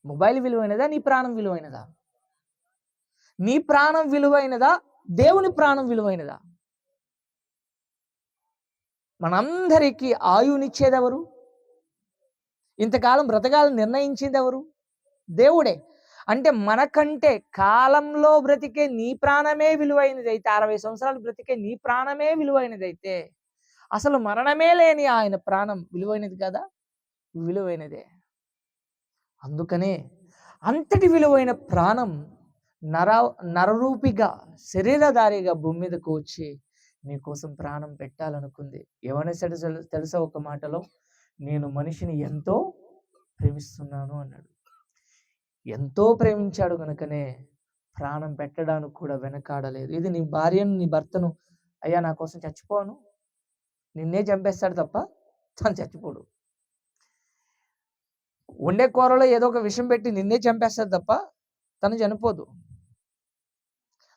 మొబైల్ విలువైనదా? నీ ప్రాణం విలువైనదా? నీ ప్రాణం విలువైనదా? దేవుని ప్రాణం విలువైనదా? మనందరికీ ఆయునిచ్చేది ఎవరు? ఇంతకాలం బ్రతకాలని నిర్ణయించేది ఎవరు? దేవుడే. అంటే మనకంటే కాలంలో బ్రతికే నీ ప్రాణమే విలువైనదైతే, 60 సంవత్సరాలు బ్రతికే నీ ప్రాణమే విలువైనదైతే, అసలు మరణమే లేని ఆయన ప్రాణం విలువైనది కదా? విలువైనదే. అందుకనే అంతటి విలువైన ప్రాణం నర నరరూపిగా శరీరధారిగా భూమి మీదకు వచ్చి నీ కోసం ప్రాణం పెట్టాలనుకుంది. ఏమనే తెలుసా ఒక మాటలో, నేను మనిషిని ఎంతో ప్రేమిస్తున్నాను అన్నాడు. ఎంతో ప్రేమించాడు కనుకనే ప్రాణం పెట్టడానికి కూడా వెనకాడలేదు. ఇది నీ భార్యను, నీ భర్తను, అయ్యా నా కోసం చచ్చిపోను, నిన్నే చంపేస్తాడు తప్ప తను చచ్చిపోడు. వండే కూరలో ఏదో ఒక విషయం పెట్టి నిన్నే చంపేస్తాడు తప్ప తను చనిపోదు.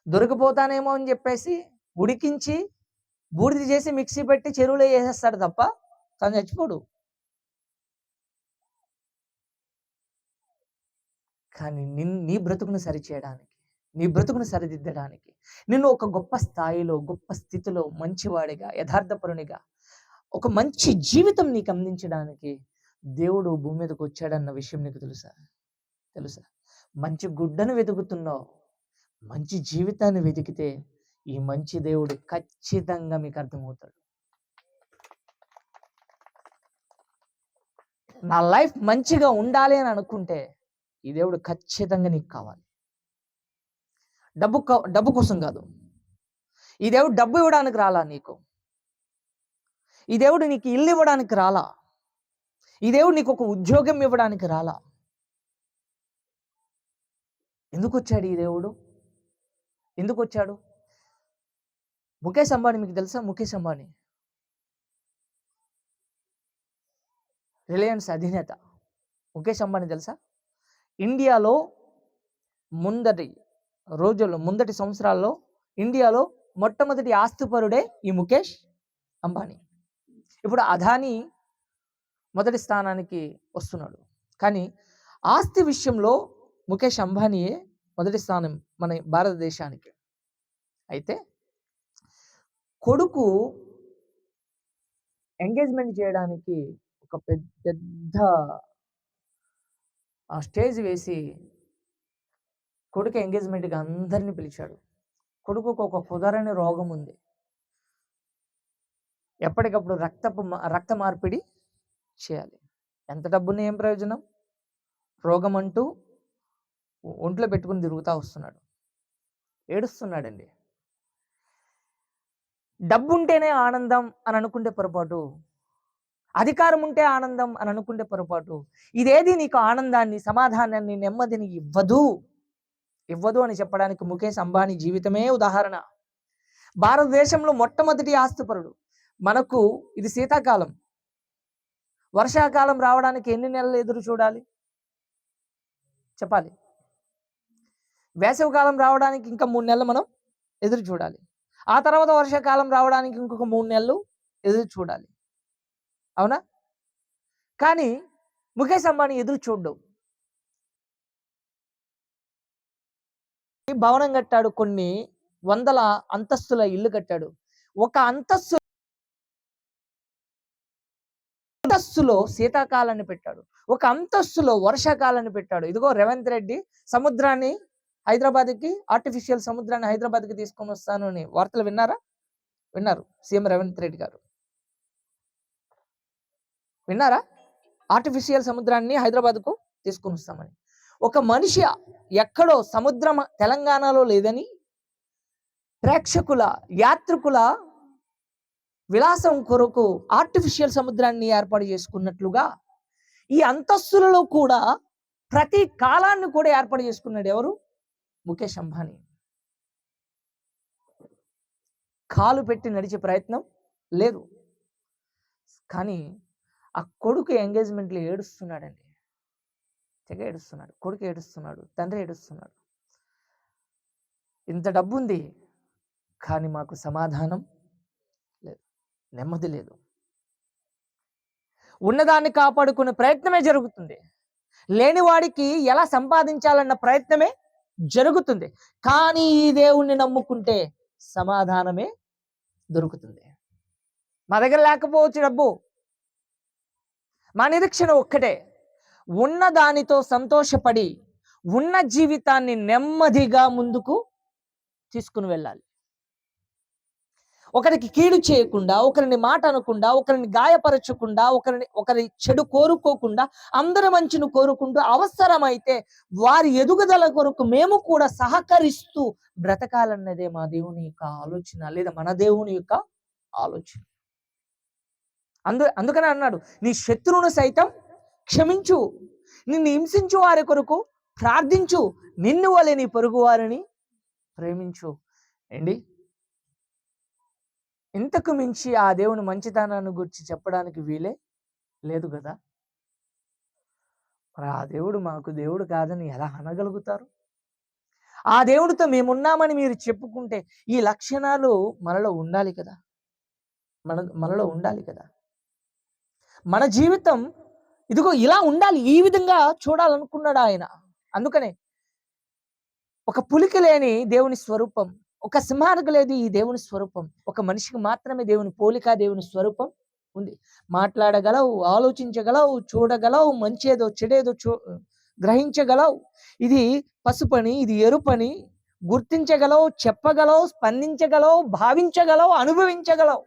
దొరికిపోతానేమో అని చెప్పేసి ఉడికించి బూడిద చేసి మిక్సీ పెట్టి చెరువులో వేసేస్తాడు తప్ప తను చచ్చిపోడు. కానీ నీ బ్రతుకును సరిచేయడానికి, నీ బ్రతుకును సరిదిద్దడానికి, నిన్ను ఒక గొప్ప స్థాయిలో, గొప్ప స్థితిలో, మంచివాడిగా, యథార్థపరునిగా, ఒక మంచి జీవితం నీకు అందించడానికి దేవుడు భూమి మీదకి వచ్చాడన్న విషయం నీకు తెలుసా? మంచి గుడ్డను వెతుకుతున్నావు, మంచి జీవితాన్ని వెతికితే ఈ మంచి దేవుడు ఖచ్చితంగా మీకు అర్థమవుతాడు. నా లైఫ్ మంచిగా ఉండాలి అని అనుకుంటే ఈ దేవుడు ఖచ్చితంగా నీకు కావాలి. డబ్బు కోసం కాదు. ఈ దేవుడు డబ్బు ఇవ్వడానికి రాలా నీకు. ఈ దేవుడు నీకు ఇల్లు ఇవ్వడానికి రాలా. ఈ దేవుడు నీకు ఒక ఉద్యోగం ఇవ్వడానికి రాలా. ఎందుకు వచ్చాడు ఈ దేవుడు? ఎందుకు వచ్చాడు? ముఖేష్ అంబానీ మీకు తెలుసా? ముఖేష్ అంబానీ రిలయన్స్ అధినేత. ముఖేష్ అంబానీ తెలుసా? ఇండియాలో ముందటి సంవత్సరాల్లో ఇండియాలో మొట్టమొదటి ఆస్తిపరుడే ఈ ముఖేష్ అంబానీ. ఇప్పుడు అదానీ మొదటి స్థానానికి వస్తున్నాడు, కానీ ఆస్తి విషయంలో ముఖేష్ అంబానీయే మొదటి స్థానం మన భారతదేశానికి. అయితే కొడుకు ఎంగేజ్మెంట్ చేయడానికి ఒక పెద్ద స్టేజ్ వేసి కొడుకు ఎంగేజ్మెంట్కి అందరినీ పిలిచాడు. కొడుకుకు ఒక కుదరని రోగం ఉంది. ఎప్పటికప్పుడు రక్త మార్పిడి చేయాలి. ఎంత డబ్బుని ఏం ప్రయోజనం? రోగం అంటూ ఒంట్లో పెట్టుకుని తిరుగుతూ వస్తున్నాడు, ఏడుస్తున్నాడండి. డబ్బు ఉంటేనే ఆనందం అని అనుకుంటే పొరపాటు, అధికారం ఉంటే ఆనందం అని అనుకుంటే పొరపాటు. ఇదేది నీకు ఆనందాన్ని, సమాధానాన్ని, నెమ్మదిని ఇవ్వదు అని చెప్పడానికి ముఖేష్ అంబానీ జీవితమే ఉదాహరణ. భారతదేశంలో మొట్టమొదటి ఆస్తిపరుడు. మనకు ఇది శీతాకాలం, వర్షాకాలం రావడానికి ఎన్ని నెలలు ఎదురు చూడాలి చెప్పాలి? వేసవికాలం రావడానికి ఇంకా 3 నెలలు మనం ఎదురు చూడాలి. ఆ తర్వాత వర్షాకాలం రావడానికి ఇంకొక 3 నెలలు ఎదురు చూడాలి, అవునా? కానీ ముఖేష్ అంబానీ ఎదురు చూడడం. భవనం కట్టాడు, కొన్ని వందల అంతస్తుల ఇల్లు కట్టాడు. ఒక అంతస్తులో శీతాకాలాన్ని పెట్టాడు, ఒక అంతస్తులో వర్షాకాలాన్ని పెట్టాడు. ఇదిగో రేవంత్ రెడ్డి సముద్రాన్ని హైదరాబాద్కి, ఆర్టిఫిషియల్ సముద్రాన్ని హైదరాబాద్కి తీసుకొని వస్తాను అని వార్తలు విన్నారు సీఎం రేవంత్ రెడ్డి గారు. విన్నారా? ఆర్టిఫిషియల్ సముద్రాన్ని హైదరాబాద్కు తీసుకొని వస్తామని. ఒక మనిషి ఎక్కడో సముద్రం తెలంగాణలో లేదని యాత్రికుల విలాసం కొరకు ఆర్టిఫిషియల్ సముద్రాన్ని ఏర్పాటు చేసుకున్నట్లుగా ఈ అంతస్తులలో కూడా ప్రతి కాలాన్ని కూడా ఏర్పాటు చేసుకున్నాడు. ఎవరు? ముఖేష్ అంబానీ. కాలు పెట్టి నడిచే ప్రయత్నం లేదు. కానీ ఆ కొడుకు ఎంగేజ్మెంట్లో ఏడుస్తున్నాడండి, తెగ ఏడుస్తున్నాడు. కొడుకు ఏడుస్తున్నాడు, తండ్రి ఏడుస్తున్నాడు. ఇంత డబ్బు ఉంది కానీ మాకు సమాధానం లేదు, నెమ్మది లేదు. ఉన్నదాన్ని కాపాడుకునే ప్రయత్నమే జరుగుతుంది, లేనివాడికి ఎలా సంపాదించాలన్న ప్రయత్నమే జరుగుతుంది. కానీ ఈ దేవుణ్ణి నమ్ముకుంటే సమాధానమే దొరుకుతుంది. మా దగ్గర లేకపోవచ్చు డబ్బు, మా నిరీక్షణ ఒక్కటే, ఉన్న దానితో సంతోషపడి ఉన్న జీవితాన్ని నెమ్మదిగా ముందుకు తీసుకుని వెళ్ళాలి. ఒకరికి కీడు చేయకుండా, ఒకరిని మాట అనకుండా, ఒకరిని గాయపరచకుండా, ఒకరి చెడు కోరుకోకుండా, అందరి మంచిని కోరుకుంటూ, అవసరమైతే వారి ఎదుగుదల కొరకు మేము కూడా సహకరిస్తూ బ్రతకాలన్నదే మా దేవుని యొక్క ఆలోచన, లేదా మన దేవుని యొక్క ఆలోచన. అందుకనే అన్నాడు, నీ శత్రువును సైతం క్షమించు, నిన్ను హింసించు వారి కొరకు ప్రార్థించు, నిన్ను వలె నీ పొరుగు వారిని ప్రేమించు. ఏంటి, ఇంతకు మించి ఆ దేవుని మంచితనాన్ని గురించి చెప్పడానికి వీలే లేదు కదా. మరి ఆ దేవుడు మాకు దేవుడు కాదని ఎలా అనగలుగుతారు? ఆ దేవుడితో మేమున్నామని మీరు చెప్పుకుంటే ఈ లక్షణాలు మనలో ఉండాలి కదా, మనలో ఉండాలి కదా. మన జీవితం ఇదిగో ఇలా ఉండాలి, ఈ విధంగా చూడాలనుకున్నాడు ఆయన. అందుకనే ఒక పులికి లేని దేవుని స్వరూపం, ఒక సింహానికి లేదు ఈ దేవుని స్వరూపం. ఒక మనిషికి మాత్రమే దేవుని పోలిక, దేవుని స్వరూపం ఉంది. మాట్లాడగలవు, ఆలోచించగలవు, చూడగలవు, మంచేదో చెడేదో గ్రహించగలవు. ఇది పసుపని, ఇది ఎరుపని గుర్తించగలవు, చెప్పగలవు, స్పందించగలవు, భావించగలవు, అనుభవించగలవు.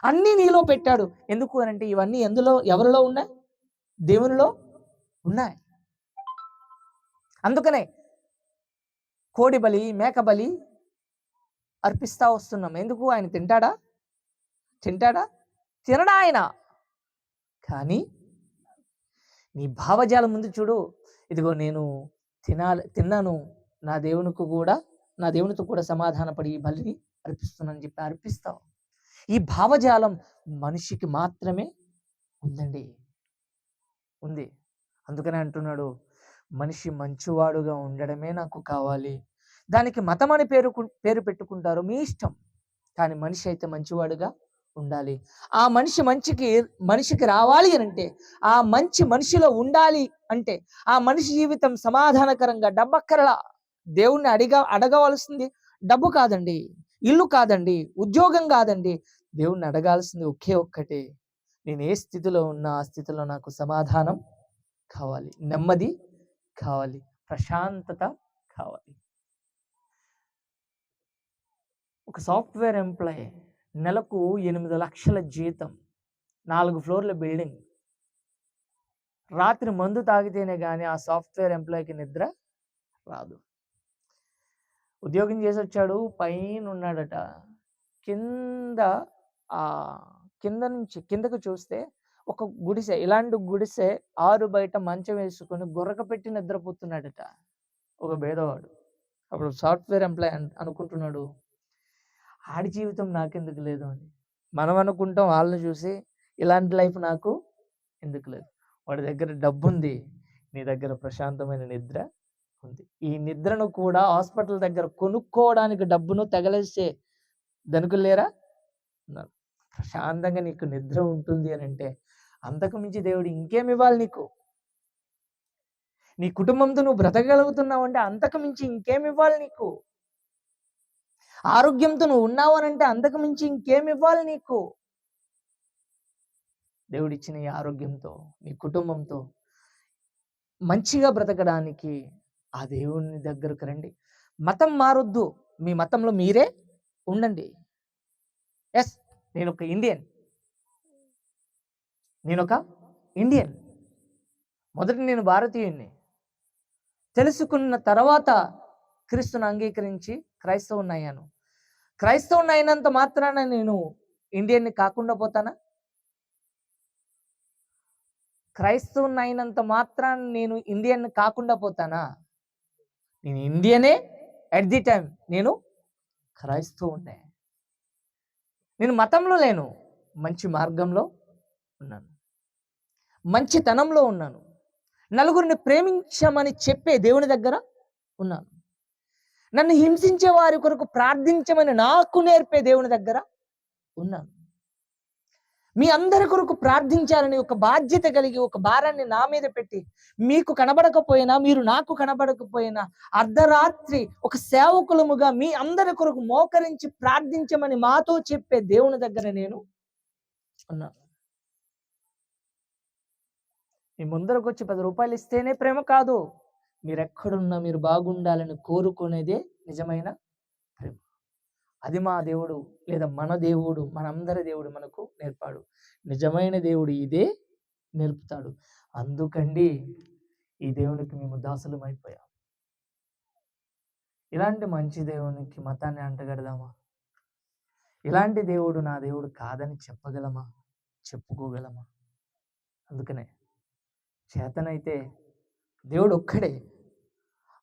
అన్నీ నీలో పెట్టాడు. ఎందుకు అనంటే ఇవన్నీ ఎవరిలో ఉన్నాయి? దేవునిలో ఉన్నాయి. అందుకనే కోడి బలి, మేక బలి అర్పిస్తా వస్తున్నాం. ఎందుకు? ఆయన తింటాడా? తినడా ఆయన. కానీ నీ భావజాలం ముందు చూడు, ఇదిగో నేను తిన్నాను, నా దేవునితో కూడా సమాధానపడి ఈ బలిని అర్పిస్తున్నానని చెప్పి అర్పిస్తావు. ఈ భావజాలం మనిషికి మాత్రమే ఉంది. అందుకనే అంటున్నాడు, మనిషి మంచివాడుగా ఉండడమే నాకు కావాలి. దానికి మతం అని పేరు పెట్టుకుంటారు, మీ ఇష్టం. కానీ మనిషి అయితే మంచివాడుగా ఉండాలి. ఆ మనిషికి రావాలి అని అంటే, ఆ మంచి మనిషిలో ఉండాలి అంటే, ఆ మనిషి జీవితం సమాధానకరంగా, డబ్బక్కరలా. దేవుణ్ణి అడగవలసింది డబ్బు కాదండి, ఇల్లు కాదండి, ఉద్యోగం కాదండి. దేవుణ్ణి అడగాల్సింది ఒకే ఒక్కటే, నేను ఏ స్థితిలో ఉన్నా ఆ స్థితిలో నాకు సమాధానం కావాలి, నెమ్మది కావాలి, ప్రశాంతత కావాలి. ఒక సాఫ్ట్వేర్ ఎంప్లాయీ, నెలకు 8 లక్షల జీతం, 4 ఫ్లోర్ల బిల్డింగ్. రాత్రి మందు తాగితేనే కానీ ఆ సాఫ్ట్వేర్ ఎంప్లాయీకి నిద్ర రాదు. ఉద్యోగం చేసి వచ్చాడు, పైన ఉన్నాడట. కింద నుంచి కిందకు చూస్తే ఒక గుడిసె, ఇలాంటి గుడిసె ఆరు బయట మంచం వేసుకొని గొర్రక పెట్టి నిద్రపోతున్నాడట ఒక భేదవాడు. అప్పుడు సాఫ్ట్వేర్ ఎంప్లాయీ అనుకుంటున్నాడు, ఆడి జీవితం నాకెందుకు లేదు అని. మనం అనుకుంటాం వాళ్ళని చూసి, ఇలాంటి లైఫ్ నాకు ఎందుకు లేదు. వాడి దగ్గర డబ్బు ఉంది, నీ దగ్గర ప్రశాంతమైన నిద్ర ఉంది. ఈ నిద్రను కూడా హాస్పిటల్ దగ్గర కొనుక్కోవడానికి డబ్బును తగలేసే ధనికులు లేరా? ప్రశాంతంగా నీకు నిద్ర ఉంటుంది అని అంటే అంతకు మించి దేవుడు ఇంకేం ఇవ్వాలి నీకు? నీ కుటుంబంతో నువ్వు బ్రతకగలుగుతున్నావు అంటే అంతకు మించి ఇంకేం ఇవ్వాలి నీకు? ఆరోగ్యంతో నువ్వు ఉన్నావు అని అంటే అంతకు మించి ఇంకేం ఇవ్వాలి నీకు? దేవుడిచ్చిన ఈ ఆరోగ్యంతో, నీ కుటుంబంతో మంచిగా బ్రతకడానికి ఆ దేవుని దగ్గరకు రండి. మతం మారొద్దు, మీ మతంలో మీరే ఉండండి. ఎస్, నేనొక ఇండియన్, మొదట నేను భారతీయుణ్ణి. తెలుసుకున్న తర్వాత క్రీస్తుని అంగీకరించి క్రైస్తవుని అయ్యాను. క్రైస్తవుని అయినంత మాత్రాన నేను ఇండియన్ని కాకుండా పోతానా? క్రైస్తవుని అయినంత మాత్రాన నేను ఇండియన్ కాకుండా పోతానా? నేను ఇండియనే ఎట్ ది టైం, నేను క్రైస్తవునే. నేను మతంలో లేను, మంచి మార్గంలో ఉన్నాను, మంచితనంలో ఉన్నాను, నలుగురిని ప్రేమించమని చెప్పే దేవుని దగ్గర ఉన్నాను, నన్ను హింసించే వారి కొరకు ప్రార్థించమని నాకు నేర్పే దేవుని దగ్గర ఉన్నాను. మీ అందరి కొరకు ప్రార్థించాలని ఒక బాధ్యత కలిగి, ఒక భారాన్ని నా మీద పెట్టి, మీకు కనబడకపోయినా, మీరు నాకు కనబడకపోయినా, అర్ధరాత్రి ఒక సేవకులముగా మీ అందరి కొరకు మోకరించి ప్రార్థించమని మాతో చెప్పే దేవుని దగ్గర నేను ఉన్నాను. మీ ముందరకు వచ్చి 10 రూపాయలు ఇస్తేనే ప్రేమ కాదు. మీరెక్కడున్నా మీరు బాగుండాలని కోరుకునేదే నిజమైన ప్రేమ. అది మా దేవుడు లేదా మన దేవుడు, మనందరి దేవుడు మనకు నేర్పాడు. నిజమైన దేవుడు ఇదే నేర్పుతాడు. అందుకండి ఈ దేవునికి మేము దాసులం అయిపోయాం. ఇలాంటి మంచి దేవునికి మతాన్ని అంటగడదామా? ఇలాంటి దేవుడు నా దేవుడు కాదని చెప్పగలమా? చెప్పుకోగలమా? అందుకనే చేతనైతే దేవుడు ఒక్కడే.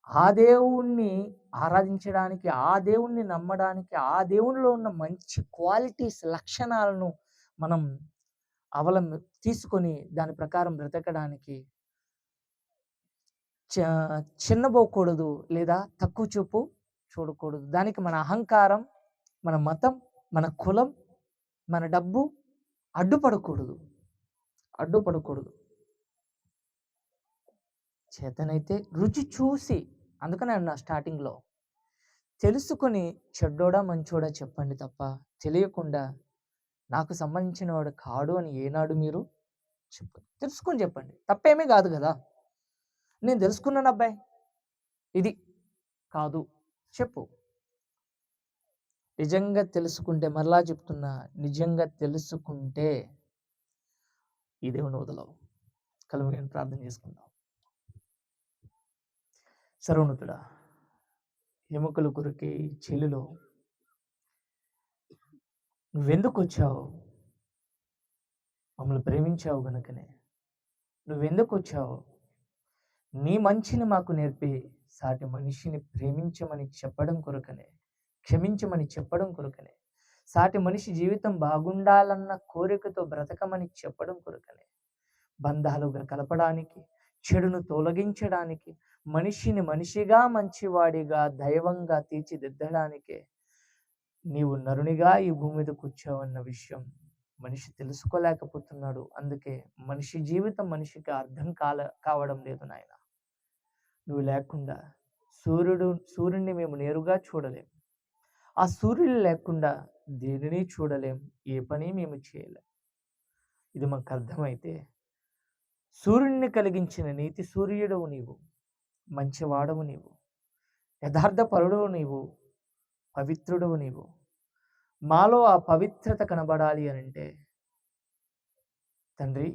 ఆ దేవుణ్ణి ఆరాధించడానికి, ఆ దేవుణ్ణి నమ్మడానికి, ఆ దేవునిలో ఉన్న మంచి క్వాలిటీస్, లక్షణాలను మనం తీసుకొని దాని ప్రకారం బ్రతకడానికి చిన్నబోకూడదు లేదా తక్కువ చూపు చూడకూడదు. దానికి మన అహంకారం, మన మతం, మన కులం, మన డబ్బు అడ్డుపడకూడదు. చేతనైతే రుచి చూసి, అందుకనే అన్నా స్టార్టింగ్లో, తెలుసుకొని చెడ్డోడా మంచోడా చెప్పండి తప్ప తెలియకుండా నాకు సంబంధించిన వాడు కాడు అని ఏనాడు మీరు చెప్పండి. తెలుసుకొని చెప్పండి, తప్పేమీ కాదు కదా. నేను తెలుసుకున్నాను అబ్బాయి, ఇది కాదు చెప్పు. నిజంగా తెలుసుకుంటే, మరలా చెప్తున్నా, నిజంగా తెలుసుకుంటే ఈ దేవుని వదలవు. కలుగుని ప్రార్థన చేసుకుందాం. సర్వోన్నతుడా, ఎముకల కొరికి చెల్లిలో నువ్వెందుకు వచ్చావు? మమ్మల్ని ప్రేమించావు గనుకనే. నువ్వెందుకు వచ్చావు? నీ మంచిని మాకు నేర్పి సాటి మనిషిని ప్రేమించమని చెప్పడం కొరకనే, క్షమించమని చెప్పడం కొరకనే, సాటి మనిషి జీవితం బాగుండాలన్న కోరికతో బ్రతకమని చెప్పడం కొరకనే, బంధాలుగా కలపడానికి, చెడును తొలగించడానికి, మనిషిని మనిషిగా, మంచివాడిగా, దైవంగా తీర్చిదిద్దడానికే నీవు నరునిగా ఈ భూమి మీద కూర్చోవన్న విషయం మనిషి తెలుసుకోలేకపోతున్నాడు. అందుకే మనిషి జీవితం మనిషికి అర్థం కావడం లేదు నాయన. నువ్వు లేకుండా సూర్యుడిని మేము నేరుగా చూడలేం. ఆ సూర్యుడు లేకుండా దేనిని చూడలేం, ఏ పని మేము చేయలేం. ఇది మాకు అర్థమైతే, సూర్యుడిని కలిగించిన నీతి సూర్యుడవు నీవు, మంచివాడవు నీవు, యథార్థపరుడవు నీవు, పవిత్రుడవు నీవు. మాలో ఆ పవిత్రత కనబడాలి అనంటే తండ్రి,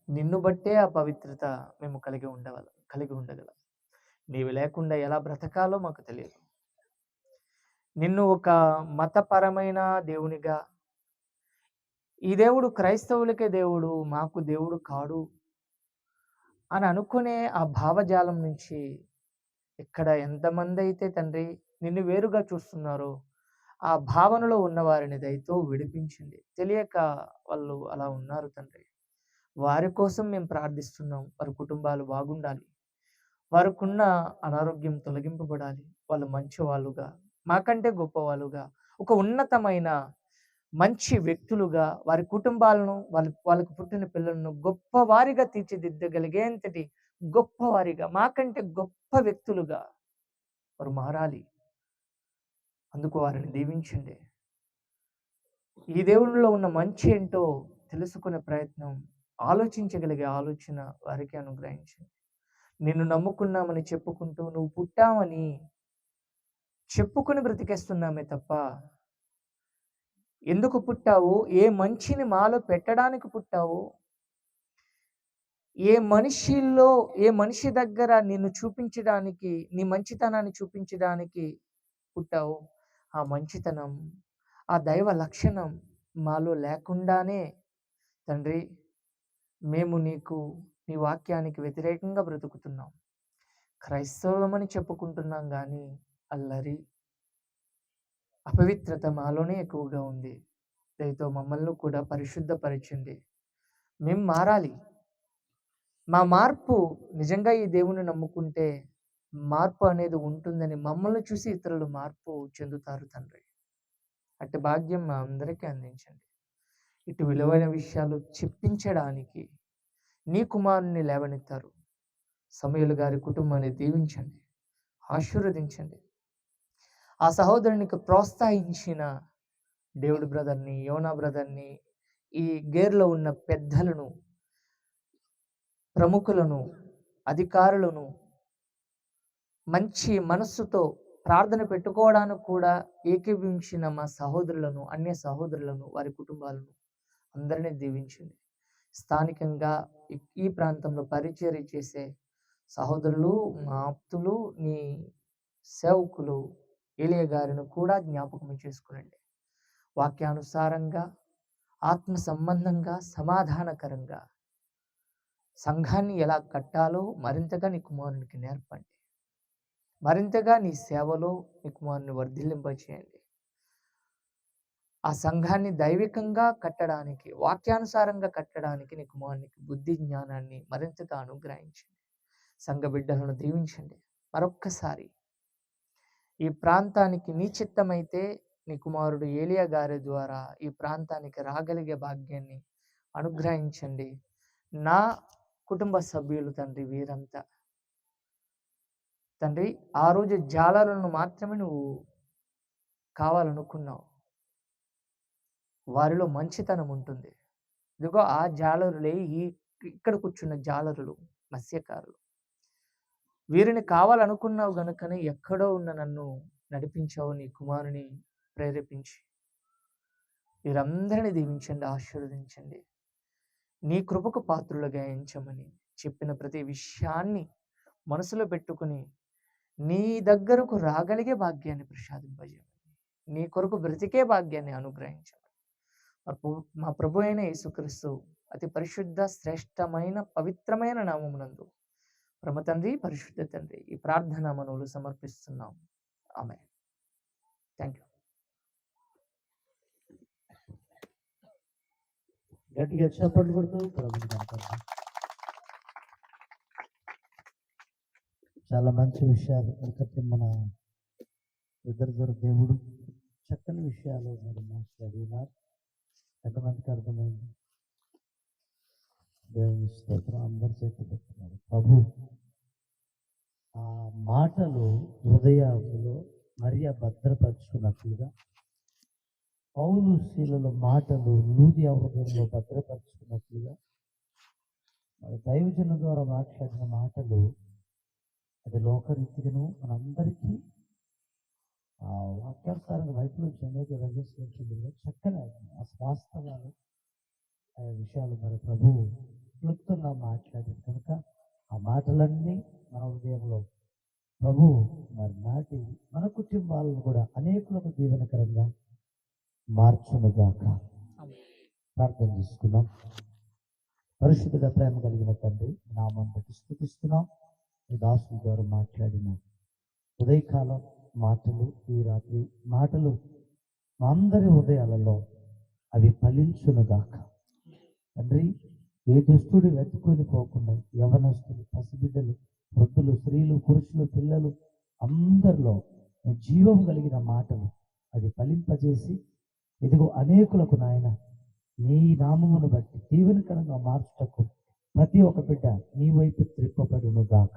నిన్ను బట్టే ఆ పవిత్రత మేము కలిగి ఉండగలం. నీవు లేకుండా ఎలా బ్రతకాలో మాకు తెలియదు. నిన్ను ఒక మతపరమైన దేవునిగా, ఈ దేవుడు క్రైస్తవులకే దేవుడు, మాకు దేవుడు కాడు అని అనుకునే ఆ భావజాలం నుంచి ఇక్కడ ఎంతమంది అయితే తండ్రి నిన్ను వేరుగా చూస్తున్నారో ఆ భావనలో ఉన్నవారిని దయతో విడిపించండి. తెలియక వాళ్ళు అలా ఉన్నారు తండ్రి. వారి కోసం మేము ప్రార్థిస్తున్నాం. వారి కుటుంబాలు బాగుండాలి, వారికున్న అనారోగ్యం తొలగింపబడాలి, వాళ్ళు మంచి వాళ్ళుగా, మాకంటే గొప్పవాళ్ళుగా, ఒక ఉన్నతమైన మంచి వ్యక్తులుగా, వారి కుటుంబాలను, వాళ్ళకు పుట్టిన పిల్లలను గొప్పవారిగా తీర్చిదిద్దగలిగేంతటి గొప్పవారిగా, మాకంటే గొప్ప వ్యక్తులుగా వారు మారాలి. అందుకు వారిని దీవించండి. ఈ దేవునిలో ఉన్న మంచి ఏంటో తెలుసుకునే ప్రయత్నం, ఆలోచించగలిగే ఆలోచన వారికి అనుగ్రహించండి. నిన్ను నమ్ముకున్నామని చెప్పుకుంటూ, నువ్వు పుట్టామని చెప్పుకుని బ్రతికేస్తున్నామే తప్ప, ఎందుకు పుట్టావు, ఏ మంచిని మాలో పెట్టడానికి పుట్టావు, ఏ మనిషి దగ్గర నిన్ను చూపించడానికి, నీ మంచితనాన్ని చూపించడానికి పుట్టావు, ఆ మంచితనం, ఆ దైవ లక్షణం మాలో లేకుండానే తండ్రి మేము నీ వాక్యానికి వ్యతిరేకంగా బ్రతుకుతున్నాం. క్రైస్తవమని చెప్పుకుంటున్నాం కానీ అల్లరి, అపవిత్రత మాలోనే ఎక్కువగా ఉంది. దయతో మమ్మల్ని కూడా పరిశుద్ధపరచండి. మేము మారాలి. మా మార్పు నిజంగా ఈ దేవుని నమ్ముకుంటే మార్పు అనేది ఉంటుందని మమ్మల్ని చూసి ఇతరులు మార్పు చెందుతారు తండ్రి. అట్టి భాగ్యం మా అందరికీ అందించండి. ఇటు విలువైన విషయాలు చెప్పించడానికి నీ కుమారుని లేవనెత్తారు. సమూయేలు గారి కుటుంబాన్ని దీవించండి, ఆశీర్వదించండి. ఆ సహోదరునికి ప్రోత్సహించిన డేవిడ్ బ్రదర్ని, యోనా బ్రదర్ని, ఈ గేర్లో ఉన్న పెద్దలను, ప్రముఖులను, అధికారులను మంచి మనస్సుతో ప్రార్థన పెట్టుకోవడానికి కూడా ఏకీభవించిన మా సహోదరులను, అన్య సహోదరులను, వారి కుటుంబాలను అందరినీ దీవించండి. స్థానికంగా ఈ ప్రాంతంలో పరిచర్య చేసే సహోదరులు, మా ఆప్తులు, నీ సేవకులు ఏలియా గారిని కూడా జ్ఞాపకం చేసుకునండి. వాక్యానుసారంగా, ఆత్మ సంబంధంగా, సమాధానకరంగా సంఘాన్ని ఎలా కట్టాలో మరింతగా నీ కుమారునికి నేర్పండి. మరింతగా నీ సేవలో నీ కుమారుని వర్ధిల్లింపచేయండి. ఆ సంఘాన్ని దైవికంగా కట్టడానికి, వాక్యానుసారంగా కట్టడానికి నీ కుమారునికి బుద్ధి జ్ఞానాన్ని మరింతగా అనుగ్రహించండి. సంఘ బిడ్డలను దీవించండి. మరొక్కసారి ఈ ప్రాంతానికి నీ చిత్తమైతే నీ కుమారుడు ఏలియా గారి ద్వారా ఈ ప్రాంతానికి రాగలిగే భాగ్యాన్ని అనుగ్రహించండి. నా కుటుంబ సభ్యులు తండ్రి, వీరంతా తండ్రి, ఆ రోజు జాలరులను మాత్రమే నువ్వు కావాలనుకున్నావు. వారిలో మంచితనం ఉంటుంది. ఇదిగో ఆ జాలరులే ఇక్కడ కూర్చున్న జాలరులు, మత్స్యకారులు. వీరిని కావాలనుకున్నావు గనుకనే ఎక్కడో ఉన్న నన్ను నడిపించావు, నీ కుమారుని ప్రేరేపించి. వీరందరినీ దీవించండి, ఆశీర్వదించండి. నీ కృపకు పాత్రులుగా ఎంచమని చెప్పిన ప్రతి విషయాన్ని మనసులో పెట్టుకుని నీ దగ్గరకు రాగలిగే భాగ్యాన్ని ప్రసాదింపజేయమని, నీ కొరకు బ్రతికే భాగ్యాన్ని అనుగ్రహించమని మా ప్రభు అయిన యేసుక్రీస్తు అతి పరిశుద్ధ, శ్రేష్టమైన, పవిత్రమైన నామమునందు పరమ తండ్రి, పరిశుద్ధ తండ్రి, ఈ ప్రార్థన మనవులు సమర్పిస్తున్నాం. ఆమేన్. Thank you. గట్టిగా చప్పట్లు కొడుతూ ప్రభుని కనపడతాం. చాలా మంచి విషయాలు ఎందుకంటే మన ఇద్దరు దేవుడు చక్కని విషయాలు మరి మాట్లాడినారు. ఎంతమందికి అర్థమైంది? దేవుని స్తోత్రం. అందరి చేతి పెట్టున్నారు. ప్రభు ఆ మాటలు హృదయాలలో మరియ భద్రపరుచుకున్నట్లుగా, పౌలు శీలల మాటలు లూదియా హృదయంలో భద్రపరుచుకున్నట్లుగా, మరి దైవజన ద్వారా మాట్లాడిన మాటలు అది లోకరీతిగాను మనందరికీ వాక్యానుసారంగా వైపులో అనేక రంగస్లో చక్కని వాస్తవాలు విషయాలు మరి ప్రభు క్లుప్తంగా మాట్లాడారు కనుక ఆ మాటలన్నీ మన హృదయంలో ప్రభు మరి నాటి మన కుటుంబాలను కూడా అనేకులకు దీవెనకరంగా మార్చునుగాక. ప్రార్థన చేసుకున్నాం. పరిశుద్ధ ప్రేమ కలిగిన తండ్రి, నామం బట్టి స్తుతిస్తున్నాం. ఈ దాసుల ద్వారా మాట్లాడిన ఉదయకాలం మాటలు, ఈ రాత్రి మాటలు మా అందరి హృదయాలలో అవి ఫలించునుగాక తండ్రి. ఏ దుష్టుడు వెతుకొని పోకుండా యవనస్తులు, పసిబిడ్డలు, వృద్ధులు, స్త్రీలు, పురుషులు, పిల్లలు అందరిలో జీవం కలిగిన మాటలు అది ఫలింపజేసి ఇదిగో అనేకులకు నాయన నీ నామమును బట్టి దీవెనకరంగా మార్చుటకు ప్రతి ఒక్క బిడ్డ నీ వైపు త్రిప్పబడును గాక.